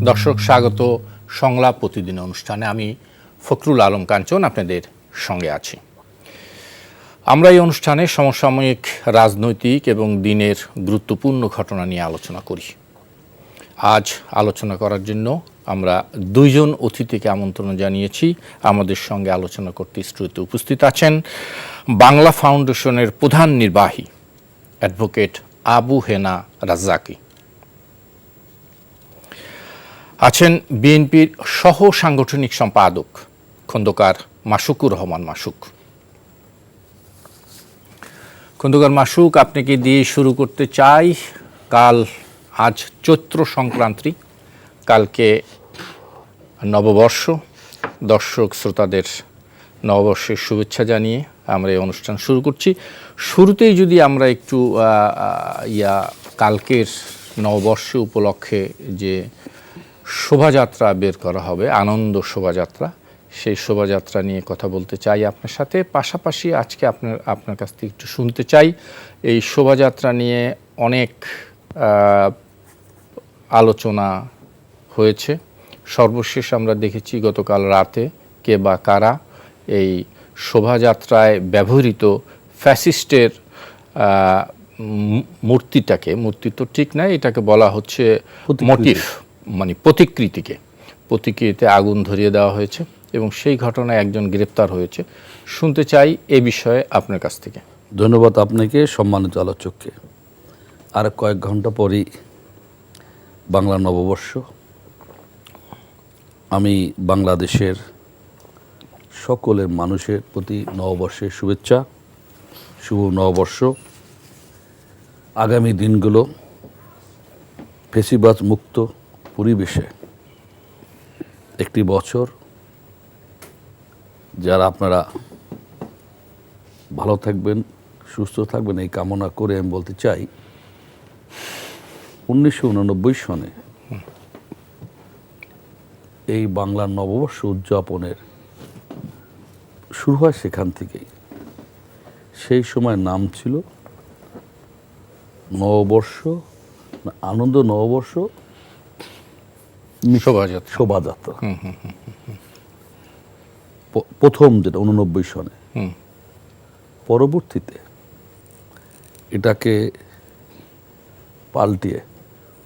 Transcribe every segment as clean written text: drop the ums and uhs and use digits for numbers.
দর্শক স্বাগত সংলাপ প্রতিদিন অনুষ্ঠানে। আমি ফখরুল আলম কাঞ্চন আপনাদের সঙ্গে আছি। আমরা এই অনুষ্ঠানে সমসাময়িক রাজনৈতিক এবং দিনের গুরুত্বপূর্ণ ঘটনা নিয়ে আলোচনা করি। আজ আলোচনা করার জন্য আমরা দুইজন অতিথিকে আমন্ত্রণ জানিয়েছি। আমাদের সঙ্গে আলোচনা করতে স্টুডিওতে উপস্থিত আছেন বাংলা ফাউন্ডেশনের প্রধান নির্বাহী অ্যাডভোকেট আবু হেনা রাজ্জাকী, আছেন বিএনপির সহ সাংগঠনিক সম্পাদক খন্দকার মাসুকুর রহমান মাসুক। খন্দকার মাসুক, আপনাকে দিয়ে শুরু করতে চাই। আজ চৈত্র সংক্রান্তি, কালকে নববর্ষ। দর্শক শ্রোতাদের নববর্ষের শুভেচ্ছা জানিয়ে আমরা এই অনুষ্ঠান শুরু করছি। শুরুতেই যদি আমরা একটু কালকের নববর্ষ উপলক্ষে যে শোভাযাত্রা বের করা হবে, আনন্দ শোভাযাত্রা, সেই শোভাযাত্রা নিয়ে কথা বলতে চাই আপনার সাথে। পাশাপাশি আজকে আপনার কাছ থেকে একটু শুনতে চাই, এই শোভাযাত্রা নিয়ে অনেক আলোচনা হয়েছে। সর্বশেষ আমরা দেখেছি গতকাল রাতে কে বা কারা এই শোভাযাত্রায় ব্যবহৃত ফ্যাসিস্টের মূর্তি তো ঠিক নাই, এটাকে বলা হচ্ছে মোটিভ, মানে প্রতিকৃতিতে আগুন ধরিয়ে দেওয়া হয়েছে এবং সেই ঘটনায় একজন গ্রেপ্তার হয়েছে। শুনতে চাই এ বিষয়ে আপনার কাছ থেকে। ধন্যবাদ আপনাকে, সম্মানিত আলোচককে। আর কয়েক ঘন্টা পরই বাংলা নববর্ষ। আমি বাংলাদেশের সকলের মানুষের প্রতি নববর্ষের শুভেচ্ছা, শুভ নববর্ষ। আগামী দিনগুলো ফেসিবাদ মুক্ত পরিবেশে একটি বছর, যারা আপনারা ভালো থাকবেন, সুস্থ থাকবেন এই কামনা করে আমি বলতে চাই, 1989 সনে এই বাংলার নববর্ষ উদযাপনের শুরু হয় সেখান থেকেই। সেই সময় নাম ছিল নববর্ষ, আনন্দ নববর্ষ শোভাযাত্রা। প্রথম যেটা 89 সনে। পরবর্তীতে এটাকে পাল্টিয়ে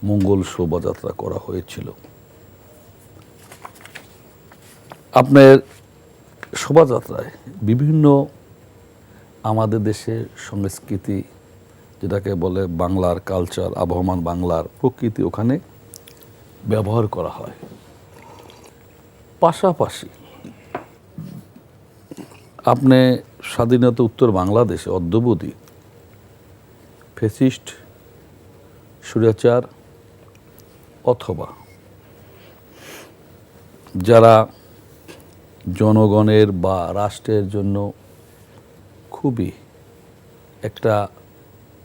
মঙ্গল শোভাযাত্রা করা হয়েছিল। আপনার শোভাযাত্রায় বিভিন্ন আমাদের দেশের সংস্কৃতি, যেটাকে বলে বাংলার কালচার, আবহমান বাংলার প্রকৃতি ওখানে ব্যবহার করা হয়। পাশাপাশি আপনি স্বাধীনতা উত্তর বাংলাদেশে অদ্যাবধি ফ্যাসিস্ট, স্বৈরাচার অথবা যারা জনগণের বা রাষ্ট্রের জন্য খুবই একটা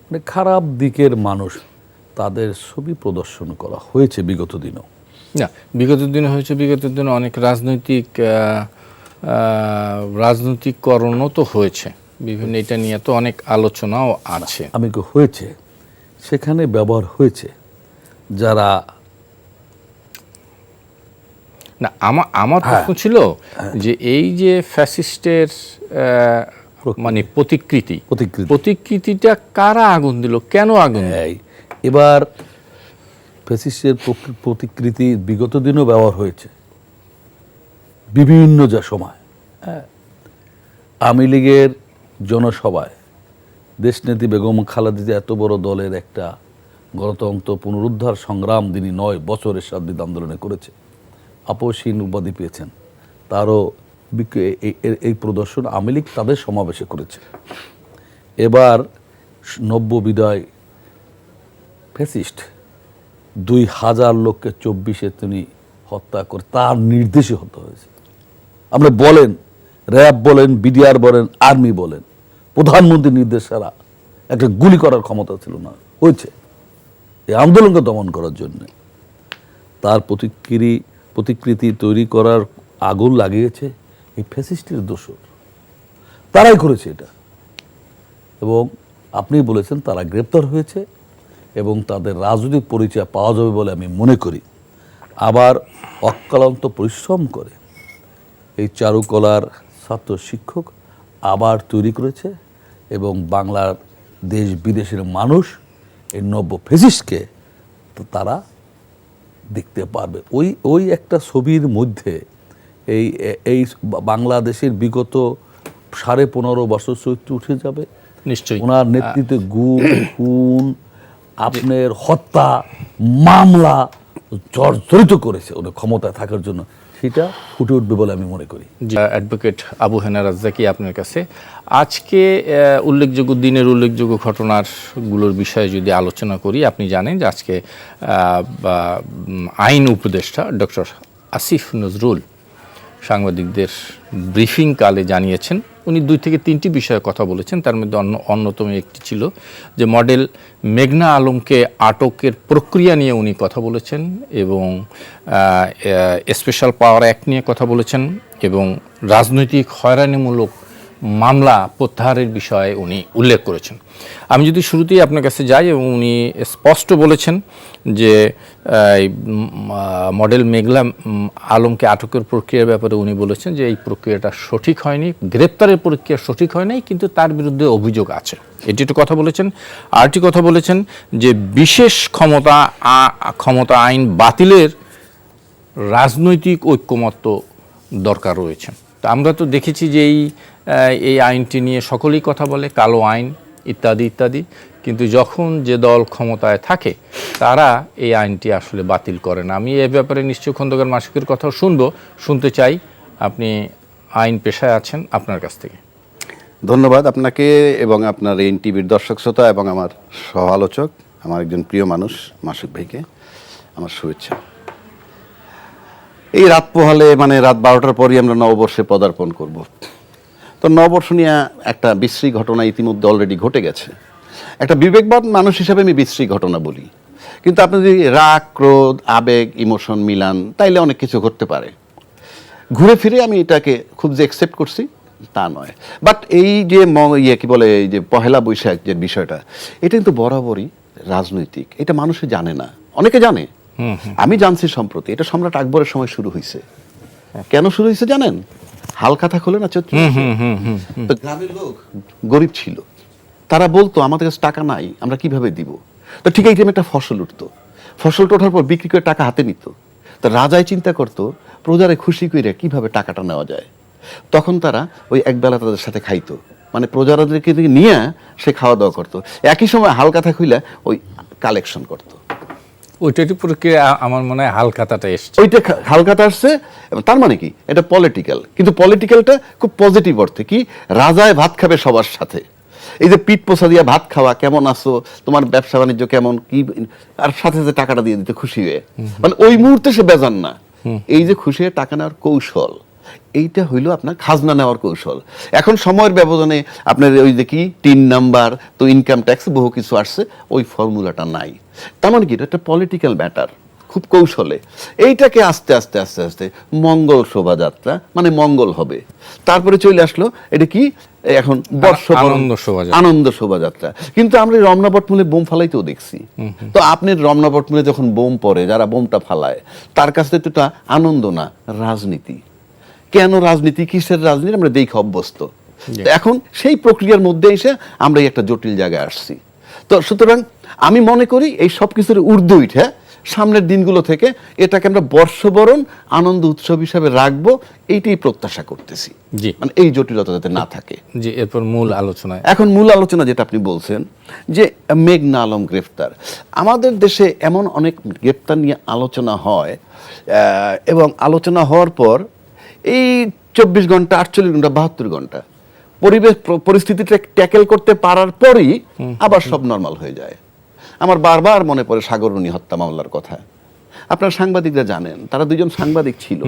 মানে খারাপ দিকের মানুষ, তাদের ছবি প্রদর্শন করা হয়েছে বিগত দিনও। না, বিগত দিনে হয়েছে, বিগত দিনে অনেক রাজনৈতিককরণও তো হয়েছে বিভিন্ন, এটা নিয়ে তো অনেক আলোচনাও আছে। আমি হয়েছে, সেখানে ব্যবহার হয়েছে যারা না। আমার প্রশ্ন ছিল যে এই যে ফ্যাসিস্টের মানে প্রতিকৃতিটা কারা আগুন দিল, কেন আগুন দেয়? এবার ফ্যাসিস্টের প্রতিকৃতি বিগত দিনও ব্যবহার হয়েছে বিভিন্ন সময়। আওয়ামী লীগের জনসভায় দেশনেত্রী বেগম খালেদা এত বড় দলের একটা গণতন্ত্র পুনরুদ্ধার সংগ্রাম তিনি 9 বছরের স্বাধীনতা আন্দোলনে করেছে, আপসহীন উপাধি পেয়েছেন, তারও এই প্রদর্শন আওয়ামী লীগ তাদের সমাবেশে করেছে। এবার নব্য বিদায় ফ্যাসিস্ট 2000 লোককে 24-এ তিনি হত্যা করে, তার নির্দেশে হত্যা হয়েছে। আমরা বলেন র্যাব বলেন, বিডিআর বলেন, আর্মি বলেন, প্রধানমন্ত্রীর নির্দেশ ছাড়া একটা গুলি করার ক্ষমতা ছিল না, হয়েছে এই আন্দোলনকে দমন করার জন্য। তার প্রতিকৃতি তৈরি করার আগুন লাগিয়েছে এই ফ্যাসিস্টের দোসর, তারাই করেছে এটা। এবং আপনি বলেছেন তারা গ্রেপ্তার হয়েছে এবং তাদের রাজনৈতিক পরিচয় পাওয়া যাবে বলে আমি মনে করি। আবার অক্লান্ত পরিশ্রম করে এই চারুকলার ছাত্র শিক্ষক আবার তৈরি করেছে, এবং বাংলার দেশ বিদেশের মানুষ এই নব্য ফেসিস্টকে তারা দেখতে পারবে। ওই একটা ছবির মধ্যে এই এই বাংলাদেশের বিগত 15.5 বছর চরিত্র উঠে যাবে। নিশ্চয়ই ওনার নেতৃত্বে গুম, খুন, আপনার হত্যা মামলা জর্জরিত করেছে ওদের ক্ষমতায় থাকার জন্য, সেটা ফুটে উঠবে বলে আমি মনে করি। অ্যাডভোকেট আবু হেনা রাজ্জাকি, আপনার কাছে আজকে উল্লেখযোগ্য দিনের উল্লেখযোগ্য ঘটনাগুলোর বিষয়ে যদি আলোচনা করি, আপনি জানেন যে আজকে আইন উপদেষ্টা ডক্টর আসিফ নজরুল সাংবাদিকদের ব্রিফিং কালে জানিয়েছেন উনি 2 থেকে 3টি বিষয়ে কথা বলেছেন। তার মধ্যে অন্যতম একটি ছিল যে মডেল মেঘনা আলমকে আটকের প্রক্রিয়া নিয়ে উনি কথা বলেছেন, এবং স্পেশাল পাওয়ার অ্যাক্ট নিয়ে কথা বলেছেন, এবং রাজনৈতিক হয়রানিমূলক মামলা প্রত্যাহারের বিষয়ে উনি উল্লেখ করেছেন। আমি যদি শুরুতেই আপনার কাছে যাই, এবং উনি স্পষ্ট বলেছেন যে মডেল মেঘলা আলমকে আটকের প্রক্রিয়ার ব্যাপারে উনি বলেছেন যে এই প্রক্রিয়াটা সঠিক হয়নি, গ্রেপ্তারের প্রক্রিয়া সঠিক হয় নাই, কিন্তু তার বিরুদ্ধে অভিযোগ আছে, এটি একটু কথা বলেছেন। আরেকটি কথা বলেছেন যে বিশেষ ক্ষমতা আইন বাতিলের রাজনৈতিক ঐক্যমত্য দরকার রয়েছে। তো আমরা তো দেখেছি যে এই আইনটি নিয়ে সকলেই কথা বলে, কালো আইন ইত্যাদি ইত্যাদি, কিন্তু যখন যে দল ক্ষমতায় থাকে তারা এই আইনটি আসলে বাতিল করে না। আমি এ ব্যাপারে নিশ্চয় খন্দকার মাসুকের কথাও শুনতে চাই, আপনি আইন পেশায় আছেন, আপনার কাছ থেকে। ধন্যবাদ আপনাকে এবং আপনার এনটিভির দর্শক শ্রোতা এবং আমার সহ আলোচক, আমার একজন প্রিয় মানুষ মাসুক ভাইকে আমার শুভেচ্ছা। এই রাত পোহালে মানে রাত 12টার পরই আমরা নববর্ষে পদার্পণ করব। তো নববর্ষ নিয়ে একটা বিশ্রী ঘটনা ইতিমধ্যে অলরেডি ঘটে গেছে। একটা বিবেকবান মানুষ হিসেবে আমি বিশ্রী ঘটনা বলি, কিন্তু আপনি যদি রাগ, ক্রোধ, আবেগ, ইমোশন মিলান তাইলে অনেক কিছু ঘটতে পারে। ঘুরে ফিরে আমি এটাকে খুব যে অ্যাকসেপ্ট করছি তা নয়, বাট এই যে কি বলে এই যে পহেলা বৈশাখ যে বিষয়টা, এটা কিন্তু বরাবরই রাজনৈতিক, এটা মানুষে জানে না, অনেকে জানে, আমি জানছি সম্প্রতি। এটা সম্রাট আকবরের সময় শুরু হয়েছে। কেন শুরু হয়েছে জানেন? হালখাতা খোলে না চৈত্র, তো গ্রামের লোক গরিব ছিল, তারা বলতো আমাদের কাছে টাকা নাই, আমরা কিভাবে দিব। তো ঠিক এই টাইমে একটা ফসল উঠতো, ফসলটা ওঠার পর বিক্রি করে টাকা হাতে নিত। তো রাজাই চিন্তা করতো প্রজারে খুশি করে কিভাবে টাকাটা নেওয়া যায়। তখন তারা ওই একবেলা তাদের সাথে খাইতো, মানে প্রজারাদেরকে নিয়ে সে খাওয়া দাওয়া করতো। একই সময় হালখাতা খুইলা ওই কালেকশন করতো। ওইটাটি প্রক্রিয়া আমার মনে হয় হালখাতাটা এসছে, ওইটা হালখাতা আসছে। তার মানে কি এটা পলিটিক্যাল, কিন্তু পলিটিক্যালটা খুব পজিটিভ অর্থে, কি রাজায় ভাত খাবে সবার সাথে। এই যে পিঠ পোছা দিয়া ভাত খাওয়া, কেমন আছো, তোমার ব্যবসা বাণিজ্য কেমন, কি, আর সাথে সাথে টাকাটা দিয়ে দিতে খুশি হয়ে, মানে ওই মুহূর্তে সে বেজান না। এই যে খুশি হয়ে টাকা নেওয়ার কৌশল, এইটা হইলো আপনার খাজনা নেওয়ার কৌশল। এখন সময়ের ব্যবধানে আপনার ওই যে কি 3 নাম্বার, তো ইনকাম ট্যাক্স বহু কিছু আসছে, ওই ফর্মুলাটা নাই। তার মানে কি এটা একটা পলিটিক্যাল ব্যাটার, খুব কৌশলে এইটাকে আস্তে আস্তে আস্তে আস্তে মঙ্গল শোভাযাত্রা, মানে মঙ্গল হবে। তারপরে চলে আসলো এটা কি এখন আনন্দ শোভাযাত্রা। কিন্তু আমরা রমনা বটমূলে বোম ফালাইতেও দেখছি। তো আপনি রমনা বটমূলে যখন বোম পড়ে, যারা বোমটা ফালায় তার কাছে তো এটা আনন্দ না, রাজনীতি। কেন রাজনীতি, কিসের রাজনীতি, আমরা দেখে অভ্যস্ত। এখন সেই প্রক্রিয়ার মধ্যে এসে আমরা একটা জটিল জায়গায় আসছি। তো সুতরাং আমি মনে করি এই সব কিছুর ঊর্ধ্বে উঠে সামনের দিনগুলো থেকে এটাকে আমরা বর্ষবরণ আনন্দ উৎসব হিসাবে রাখবো, এইটাই প্রত্যাশা করতেছি, মানে এই জটিলতা যাতে না থাকে। জি, এরপর মূল আলোচনা। এখন মূল আলোচনা যেটা আপনি বলছেন যে মেঘনা আলম গ্রেফতার, আমাদের দেশে এমন অনেক গ্রেফতার নিয়ে আলোচনা হয়, এবং আলোচনা হওয়ার পর এই 24 ঘন্টা, 48 ঘন্টা, 72 ঘন্টা পরিবেশ পরিস্থিতিটা ট্যাকেল করতে পারার পরই আবার সব নর্মাল হয়ে যায়। আমার বারবার মনে পড়ে সাগররুনি হত্যা মামলার কথা। আপনারা সাংবাদিকরা জানেন, তারা 2জন সাংবাদিক ছিল,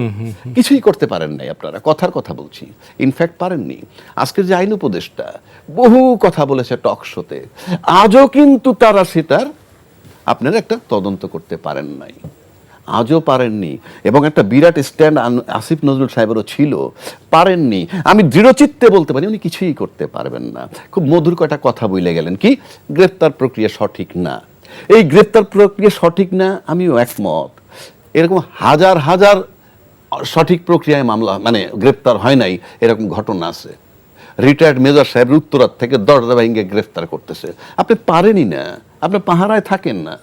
কিছুই করতে পারেন নাই। আপনারা কথার কথা বলছি, ইনফ্যাক্ট পারেননি। আজকের যে আইন উপদেষ্টা বহু কথা বলেছে টক শোতে, আজও কিন্তু তারা সেটার আপনারা একটা তদন্ত করতে পারেন নাই, আজও পারেননি। এবং একটা বিরাট স্ট্যান্ড আসিফ নজরুল সাহেবেরও ছিল, পারেননি। আমি দৃঢ়চিত্তে বলতে পারি উনি কিছুই করতে পারবেন না। খুব মধুর কয়টা কথা বলে গেলেন, কি গ্রেফতার প্রক্রিয়া সঠিক না। এই গ্রেফতার প্রক্রিয়া সঠিক না, আমিও একমত। এরকম হাজার হাজার সঠিক প্রক্রিয়ায় মামলা মানে গ্রেপ্তার হয় নাই এরকম ঘটনা আছে। রিটায়ার্ড মেজর সাহেবের উত্তরাত থেকে দরজা ভেঙে গ্রেফতার করতেছে, আপনি পারেনই না, আপনি পাহারায় থাকেন না।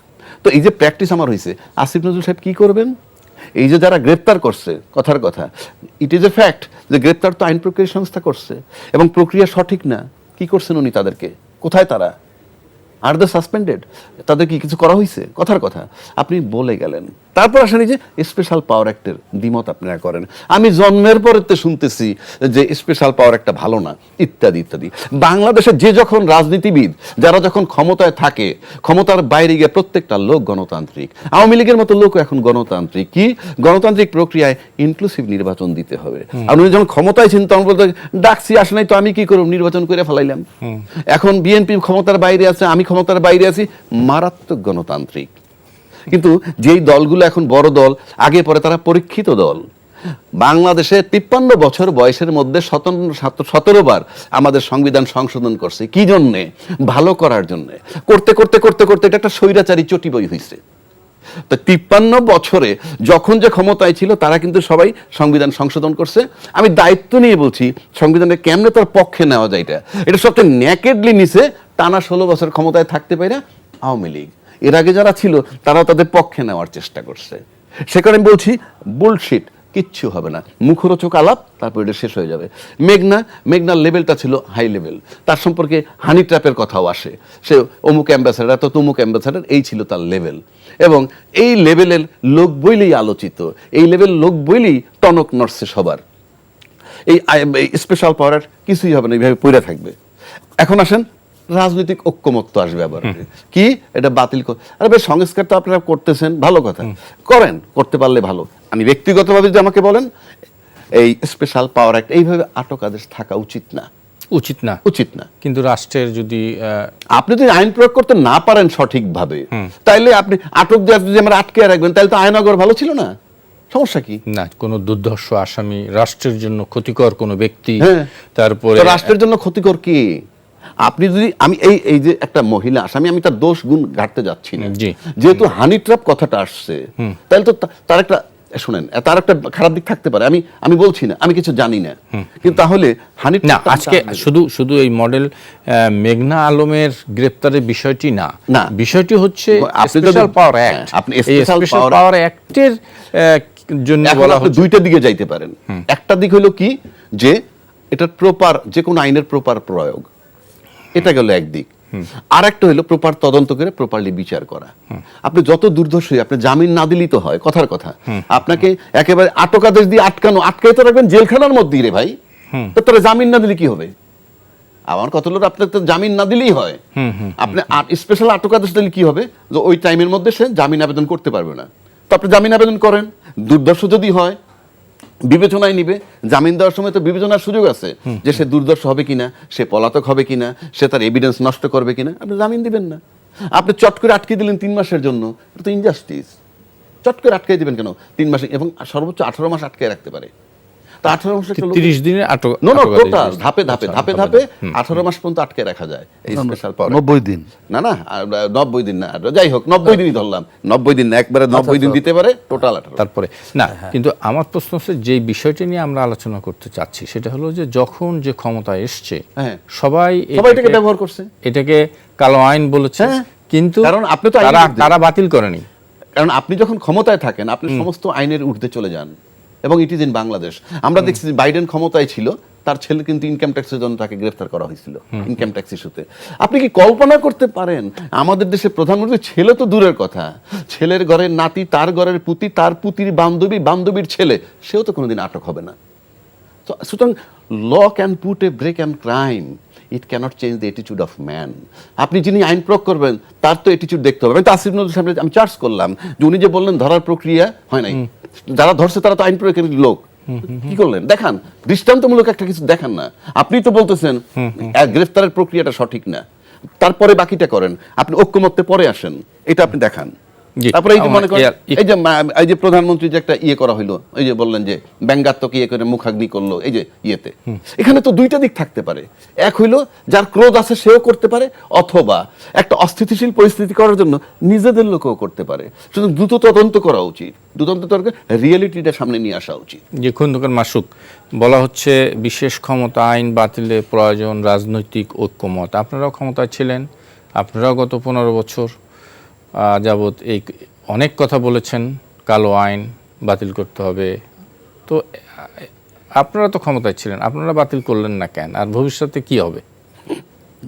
তো এই যে প্র্যাকটিস আমার হয়েছে, আসিফ নজরুল সাহেব কি করবেন? এই যে যারা গ্রেপ্তার করছে, কথার কথা, ইট ইজ এ ফ্যাক্ট যে গ্রেপ্তার তো আইন প্রক্রিয়া সংস্থা করছে এবং প্রক্রিয়া সঠিক না। কি করছেন উনি? তাদেরকে কোথায় তারা? Are the suspended? তাদের কি কিছু করা হয়েছে? কথার কথা আপনি বলে গেলেন। তারপর আসেন এই যে স্পেশাল পাওয়ার অ্যাক্টের দ্বিমত আপনারা করেন। আমি জন্মের পরেতে শুনতেছি যে স্পেশাল পাওয়ার অ্যাক্টটা ভালো না, ইত্যাদি ইত্যাদি। বাংলাদেশে যে যখন রাজনীতিবিদ যারা যখন ক্ষমতায় থাকে, ক্ষমতার বাইরে গিয়ে প্রত্যেকটা লোক গণতান্ত্রিক। আওয়ামী লীগের মতো লোক এখন গণতান্ত্রিক। কি গণতান্ত্রিক প্রক্রিয়ায় ইনক্লুসিভ নির্বাচন দিতে হবে। আর উনি যখন ক্ষমতায় ছিলেন তখন বলতে ডাকছি আসে নাই তো আমি কি করব, নির্বাচন করে ফেলাইলাম। এখন বিএনপি ক্ষমতার বাইরে আছে, আমি ক্ষমতার বাইরে আছি, মারাত্মক গণতান্ত্রিক। কিন্তু যেই দলগুলো এখন বড় দল, আগে পরে তারা পরীক্ষিত দল। বাংলাদেশে 53 বছর বয়সের মধ্যে 17 বার আমাদের সংবিধান সংশোধন করছে। কি জন্যে? ভালো করার জন্য। করতে করতে করতে করতে এটা একটা স্বৈরাচারী চটি বই হয়েছে। তো 53 বছরে যখন যে ক্ষমতায় ছিল তারা কিন্তু সবাই সংবিধান সংশোধন করছে। আমি দায়িত্ব নিয়ে বলছি, সংবিধানে কেমনে তার পক্ষে নেওয়া যায়, এটা সবচেয়ে ন্যাকেডলি নিছে টানা 16 বছর ক্ষমতায় থাকতে পারে আওয়ামী লীগ। এর আগে যারা ছিল তারাও তাদের পক্ষে নেওয়ার চেষ্টা করছে। সে কারণে আমি বলছি বুলশিট, কিচ্ছু হবে না, মুখরোচক আলাপ, তারপর এটা শেষ হয়ে যাবে। মেঘনার লেভেলটা ছিল হাই লেভেল, তার সম্পর্কে হানি ট্র্যাপের কথাও আসে। সে অমুক অ্যাম্বাসাডার তো তমুক অ্যাম্বাসাডার, এই ছিল তার লেভেল। এবং এই লেভেলের লোক বইলেই আলোচিত, এই লেভেল লোক বইলেই টনক নড়ছে সবার। এই স্পেশাল পাওয়ার কিছুই হবে না, এইভাবে পড়ে থাকবে। এখন আসেন রাজনৈতিক ঐক্যমত্য আসবে আবার। কি এটা বাতিল আরে ভাই, সংস্কার তো আপনারা করতেছেন, ভালো কথা, করেন, করতে পারলে ভালো। আমি ব্যক্তিগতভাবে যদি আমাকে বলেন, এই স্পেশাল পাওয়ার অ্যাক্ট এইভাবে আটক আদেশ থাকা উচিত না, উচিত না। কিন্তু রাষ্ট্রের যদি আপনি যদি আইন প্রয়োগ করতে না পারেন সঠিকভাবে, তাইলে আপনি আটক দিয়ে যদি আমরা আটকে রাখবেন, তাহলে তো আইনগর ভালো ছিল না। সমস্যা কি? না, কোনো দুর্ধর্ষ আসামি, রাষ্ট্রের জন্য ক্ষতিকর কোনো ব্যক্তি, তারপরে রাষ্ট্রের জন্য ক্ষতিকর কি? আপনি যদি আমি এই যে একটা মহিলা আসামি, আমি তার দোষ গুণ ঘাটতে যাচ্ছি না, যেহেতু হানি ট্র্যাপ কথাটা আসছে, তাহলে তো তার একটা শুনেন, তার একটা খারাপ দিক থাকতে পারে, আমি বলছি না, আমি কিছু জানি না, কিন্তু তাহলে হানি না, আজকে শুধু এই মডেল মেঘনা আলমের গ্রেপ্তারের বিষয়টি না, বিষয়টি হচ্ছে স্পেশাল পাওয়ার অ্যাক্ট। আপনি স্পেশাল পাওয়ার অ্যাক্টের জন্য বলা হচ্ছে দুইটা দিকে যাইতে পারেন। একটা দিক হলো কি, যে এটা প্রপার, যে কোনো আইনের প্রপার প্রয়োগ, এটা গেল একদিক। আর একটা হলো প্রপার তদন্ত করে প্রপারলি বিচার করা। আপনি যত দুর্ধর্ষই, আপনি জামিন না দিলেই তো হয়, কথার কথা। আপনাকে একেবারে আটক আদেশ দিয়ে আটকে তো রাখবেন জেলখানার মধ্যেই রে ভাই, তো তারা জামিন না দিলে কি হবে? আমার কথা হলো আপনার তো জামিন না দিলেই হয়। আপনি স্পেশাল আটক আদেশ দিলে কি হবে? যে ওই টাইমের মধ্যে সে জামিন আবেদন করতে পারবে না, তো আপনি জামিন আবেদন করেন। দুর্দর্শ যদি হয় বিবেচনায় নিবে, জামিন দেওয়ার সময় তো বিবেচনার সুযোগ আছে যে সে দুর্দর্শ হবে কিনা, সে পলাতক হবে কিনা, সে তার এভিডেন্স নষ্ট করবে কিনা। আপনি জামিন দিবেন না, আপনি চট করে আটকে দিলেন 3 মাসের জন্য, এটা তো ইনজাস্টিস। চট করে আটকে দিবেন কেন 3 মাসে? এবং সর্বোচ্চ 18 মাস আটকে রাখতে পারে। 18 মাস 30 দিনের আটক, টোটাল ধাপে ধাপে 18 মাস পর্যন্ত আটকে রাখা যায়। এই স্পেশাল পাওয়ার 90 দিন না, 90 দিন না, যাই হোক 90 দিনই ধরলাম, 90 দিন না, একবারে 90 দিন দিতে পারে, টোটাল 18। তারপরে না, কিন্তু আমার প্রশ্ন হচ্ছে যে বিষয়টি নিয়ে আমরা আলোচনা করতে চাচ্ছি সেটা হলো যে যখন যে ক্ষমতা এসছে সবাই এটাকে ব্যবহার করছে, এটাকে কালো আইন বলেছে, কিন্তু কারণ আপনি তো তারা বাতিল করেনি। কারণ আপনি যখন ক্ষমতায় থাকেন আপনি সমস্ত আইনের ঊর্ধ্বে চলে যান, এবং ইট ইজ ইন বাংলাদেশ। আমরা দেখছি যে বাইডেন ক্ষমতায় ছিল, তার ছেলে কিন্তু ইনকাম ট্যাক্সের জন্য তাকে গ্রেফতার করা হয়েছিল, ইনকাম ট্যাক্স ইস্যুতে। আপনি কি কল্পনা করতে পারেন আমাদের দেশে প্রধানমন্ত্রী ছেলে তো দূরের কথা, ছেলের ঘরের নাতি, তার ঘরের পুতি, তার পুতির বান্ধবী, বান্ধবীর ছেলে, সেও তো কোনোদিন আটক হবে না। সুতরাং law can put a brake and crime, it cannot change the attitude of man. আপনি যিনি আইন প্রয়োগ করবেন তার তো অ্যাটিটিউড দেখতে হবে। আমি তো আসিফ নজরুল সাহেব আমি চার্জ করলাম যে উনি যে বললেন ধরার প্রক্রিয়া হয় নাই, যারা ধরছে তারা তো আইন প্রয়োগের লোক, কি করলেন দেখান, দৃষ্টান্তমূলক একটা কিছু দেখান না। আপনি তো বলতেছেন গ্রেফতারের প্রক্রিয়াটা সঠিক না, তারপরে বাকিটা করেন, আপনি ঐক্যমত্যে পরে আসেন, এটা আপনি দেখান। জি, তারপরে এই যে মনে করেন এই- এই যে প্রধানমন্ত্রী যে একটা ইয়ে করা হইলো, এই যে বললেন যে ব্যঙ্গাত্মক ইয়ে করে মুখাগ্নি করলো, এই যে ইয়েতে, এখানে তো দুইটা দিক থাকতে পারে। এক হইলো যার ক্রোধ আছে সেও করতে পারে, অথবা একটা অস্থিতিশীল পরিস্থিতি করার জন্য নিজেদের লোকও করতে পারে। শুধু দ্রুত তদন্ত করা উচিত, দ্রুত তদন্ত রিয়েলিটিটা সামনে নিয়ে আসা উচিত। যে খন্দকার মাসুক, বলা হচ্ছে বিশেষ ক্ষমতা আইন বাতিলে প্রয়োজন রাজনৈতিক ঐক্যমত। আপনারাও ক্ষমতায় ছিলেন, আপনারাও গত 15 বছর যাবৎ এই অনেক কথা বলেছেন, কালো আইন বাতিল করতে হবে। তো আপনারা তো ক্ষমতায় ছিলেন, আপনারা বাতিল করলেন না কেন? আর ভবিষ্যতে কি হবে?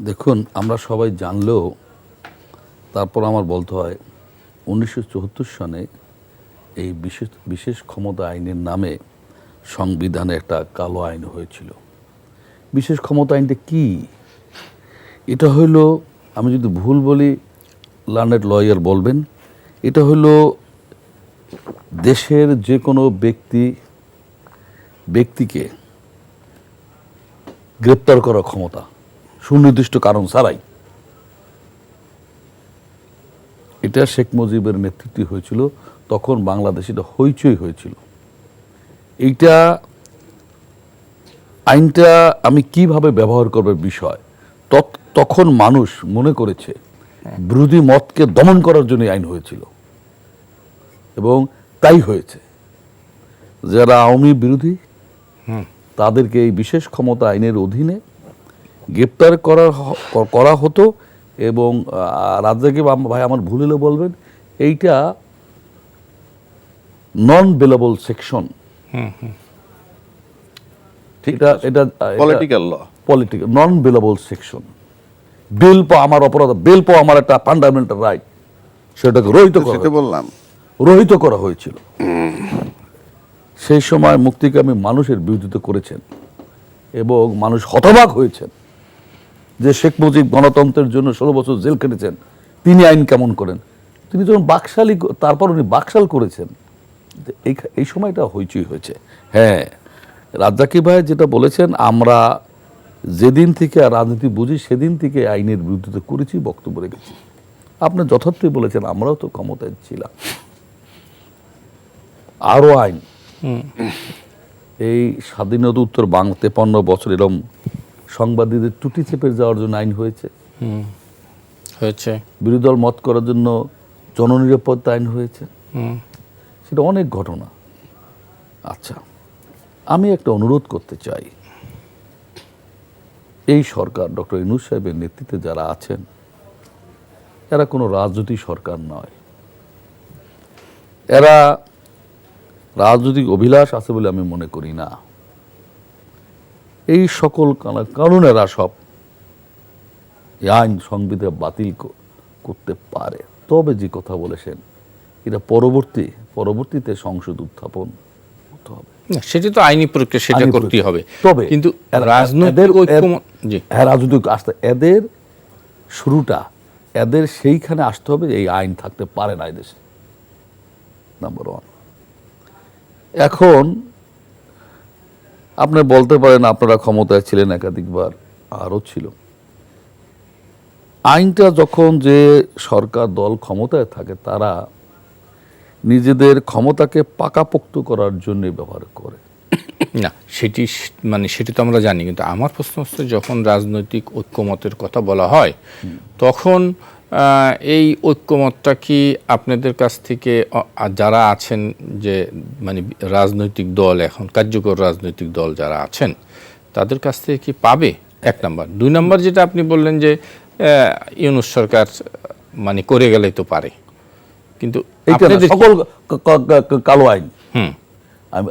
দেখুন, আমরা সবাই জানলেও তারপর আমার বলতে হয় 1974 সনে এই বিশেষ ক্ষমতা আইনের নামে সংবিধানে একটা কালো আইন হয়েছিল। বিশেষ ক্ষমতা আইনটা কি? এটা হইল, আমি যদি ভুল বলি লার্নেড লয়ার বলবেন, এটা হইল দেশের যে কোনো ব্যক্তিকে গ্রেপ্তার করার ক্ষমতা সুনির্দিষ্ট কারণ ছাড়াই। এটা শেখ মুজিবের নেতৃত্বে হয়েছিল, তখন বাংলাদেশে এটা হইচই হয়েছিল। এইটা আইনটা আমি কিভাবে ব্যবহার করবার বিষয়, তখন মানুষ মনে করেছে বিরোধী মতকে দমন করার জন্য আইন হয়েছিল, এবং তাই হয়েছে। যারা আওয়ামী বিরোধী তাদেরকে এই বিশেষ ক্ষমতা আইনের অধীনে গ্রেপ্তার করা হতো। এবং রাজ্জাকি ভাই আমার ভুল হলে বলবেন, এইটা নন বেলেবল সেকশন। ঠিক, এটা political law, political non bailable section. Bail পাওয়া আমার অপরাধ, বেল পাওয়া আমার একটা ফান্ডামেন্টাল রাইট, সেটাকে রহিত করা হয়েছিল। সেই সময় মুক্তিকামী মানুষের বিরোধিতা করেছেন এবং মানুষ হতবাক হয়েছেন যে শেখ মুজিব গণতন্ত্রের জন্য 16 বছর জেল কেটেছেন, তিনি আইন কেমন করেন? তিনি যখন তারপর উনি বাকশাল করেছেন। এই সময়টা হইচই হয়েছে। হ্যাঁ, রাজ্জাকি ভাই যেটা বলেছেন, আমরা যেদিন থেকে রাজনীতি বুঝি সেদিন থেকে আইনের বিরুদ্ধে করেছি, বক্তব্য রেখেছি। আপনি যথার্থই বলেছেন, আমরাও তো ক্ষমতায় ছিলাম। আরো আইন, এই স্বাধীনতা উত্তর বাংলা 53 বছর এরকম সাংবাদিকদের টুটি চেপে যাওয়ার জন্য আইন হয়েছে, বিরোধী দল মত করার জন্য জননিরাপত্তা আইন হয়েছে, সেটা অনেক ঘটনা। আচ্ছা, আমি একটা অনুরোধ করতে চাই, এই সরকার ডক্টর ইউনূস সাহেবের নেতৃত্বে যারা আছেন, এরা কোনো রাজনৈতিক সরকার নয়। এরা রাজনৈতিক অভিলাষ আছে বলে আমি মনে করি না। এই সকল কারণ এরা সব আইন সংবিধান বাতিল করতে পারে। তবে যে কথা বলেছেন, এটা পরবর্তীতে সংসদ উত্থাপন হতে হবে। সেটি তো আইনি প্রক্রিয়া, সেটা করতেই হবে। তবে কিন্তু রাজনৈতিক আসতে এদের শুরুটা, এদের সেইখানে আসতে হবে এই আইন থাকতে পারে না এদেশে, নাম্বার 1। এখন আপনি বলতে পারেন আপনারা ক্ষমতায় ছিলেন একাধিকবার, আরও ছিল। আইনটা যখন যে সরকার দল ক্ষমতায় থাকে, তারা নিজেদের ক্ষমতাকে পাকাপোক্ত করার জন্য ব্যবহার করে না, সেটি তো আমরা জানি। কিন্তু আমার প্রশ্ন হচ্ছে, যখন রাজনৈতিক ঐক্যমতের কথা বলা হয়, তখন এই ঐক্যমতটা কি আপনাদের কাছ থেকে যারা আছেন, যে রাজনৈতিক দল, এখন কার্যকর রাজনৈতিক দল যারা আছেন, তাদের কাছ থেকে কি পাবে? 1 নাম্বার। 2 নাম্বার, যেটা আপনি বললেন যে ইউনূস সরকার করে গেলেই তো পারে, কিন্তু সকল কালো আইন,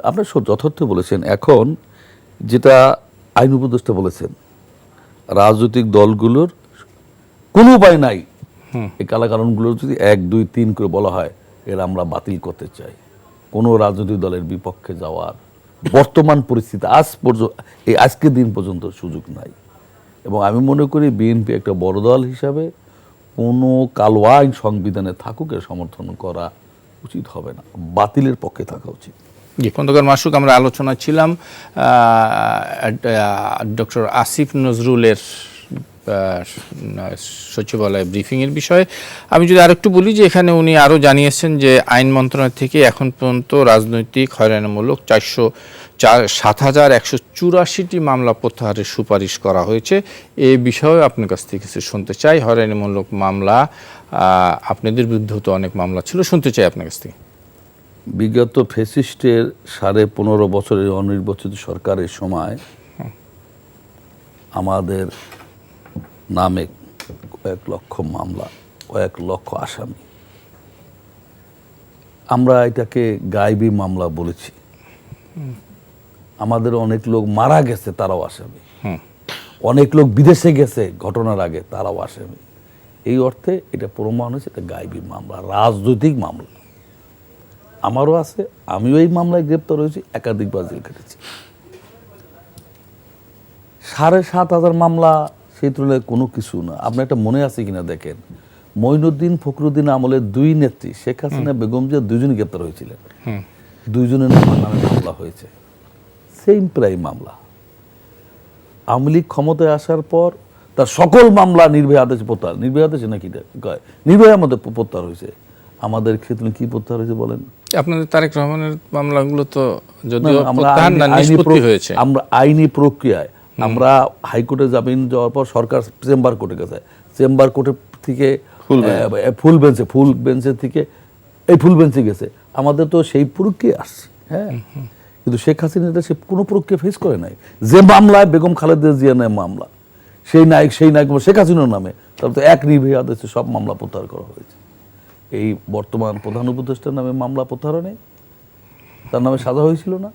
আপনি যথার্থ বলেছেন। এখন যেটা আইন উপদেষ্টা বলেছেন, রাজনৈতিক দলগুলোর কোনো উপায় নাই, এই কালাকানুনগুলো যদি 1, 2, 3 করে বলা হয়, এর আমরা বাতিল করতে চাই, কোনো রাজনৈতিক দলের বিপক্ষে যাওয়ার বর্তমান পরিস্থিতি আজকের দিন পর্যন্ত সুযোগ নাই। এবং আমি মনে করি বিএনপি একটা বড় দল হিসাবে কোনো কালো আইন সংবিধানে থাকুক এর সমর্থন করা উচিত হবে না, বাতিলের পক্ষে থাকা উচিত। জি, খন্দকার মাসুক, আমরা আলোচনা ছিলাম ডক্টর আসিফ নজরুলের সচিবালয় ব্রিফিংয়ের বিষয়ে। আমি যদি আরেকটু বলি যে এখানে উনি আরও জানিয়েছেন যে আইন মন্ত্রণালয় থেকে এখন পর্যন্ত রাজনৈতিক হয়রানিমূলক 7,184টি মামলা প্রত্যাহারের সুপারিশ করা হয়েছে। এই বিষয়ে আপনার কাছ থেকে কিছু শুনতে চাই। হয়রানিমূলক মামলা, আপনাদের বিরুদ্ধে তো অনেক মামলা ছিল, শুনতে চাই আপনার কাছ থেকে। বিগত ফ্যাসিস্টের 15.5 বছরের অনির্বাচিত সরকারের সময় আমাদের নামে কয়েক লক্ষ মামলা, কয়েক লক্ষ আসামি। আমরা এটাকে গায়েবী মামলা বলেছি। আমাদের অনেক লোক মারা গেছে, তারাও আসামি। অনেক লোক বিদেশে গেছে ঘটনার আগে, তারাও আসামি। এই অর্থে এটা প্রমাণ হয়েছে এটা গায়েবী মামলা, রাজনৈতিক মামলা। আমারও আছে, আমিও এই মামলায় গ্রেপ্তার হয়েছি, একাধিকবার জেল কেটেছি। 7,500 মামলা সেই তুলনায় কোনো কিছু না। আপনার একটা মনে আছে কিনা দেখেন, মঈনুদ্দিন ফখরুদ্দিন আমলে 2 নেত্রী শেখ হাসিনা বেগম যে 2জনই গ্রেপ্তার হয়েছিলেন, 2জনের নামে মামলা হয়েছে, সেম প্রায় মামলা। আওয়ামী লীগ ক্ষমতায় আসার পর তার সকল মামলা নির্ভয়া আদেশে প্রত্যাহার, নির্ভয়া আদেশে নাকি কয়, নির্ভয়ার মধ্যে প্রত্যাহার হয়েছে। আমাদের ক্ষেত্রে কি প্রত্যাহার হয়েছে বলেন? আপনাদের তারেক রহমানের মামলাগুলো তো যদিও প্রত্যাহার না, নিষ্পত্তি হয়েছে। আমরা আইনি প্রক্রিয়ায় আমরা হাইকোর্টে জামিন যাওয়ার পর সরকার চেম্বার কোর্টে গেছে, চেম্বার কোর্টের থেকে ফুল বেঞ্চের থেকে এই ফুল বেঞ্চে গেছে। আমাদের তো সেই প্রক্রিয়া আসছে, হ্যাঁ। কিন্তু শেখ হাসিনা সে কোনো প্রক্রিয়া ফেস করে নাই। যে মামলায় বেগম খালেদা জিয়া নেয় মামলা, সেই নায়ক শেখ হাসিনার নামে, তাহলে তো এক নির্ভয়া আদেশে সব মামলা প্রত্যাহার করা হয়েছে। এই বর্তমান প্রধান উপদেষ্টার নামে মামলা প্রত্যাহার নেই, তার নামে সাজা হয়েছিল না,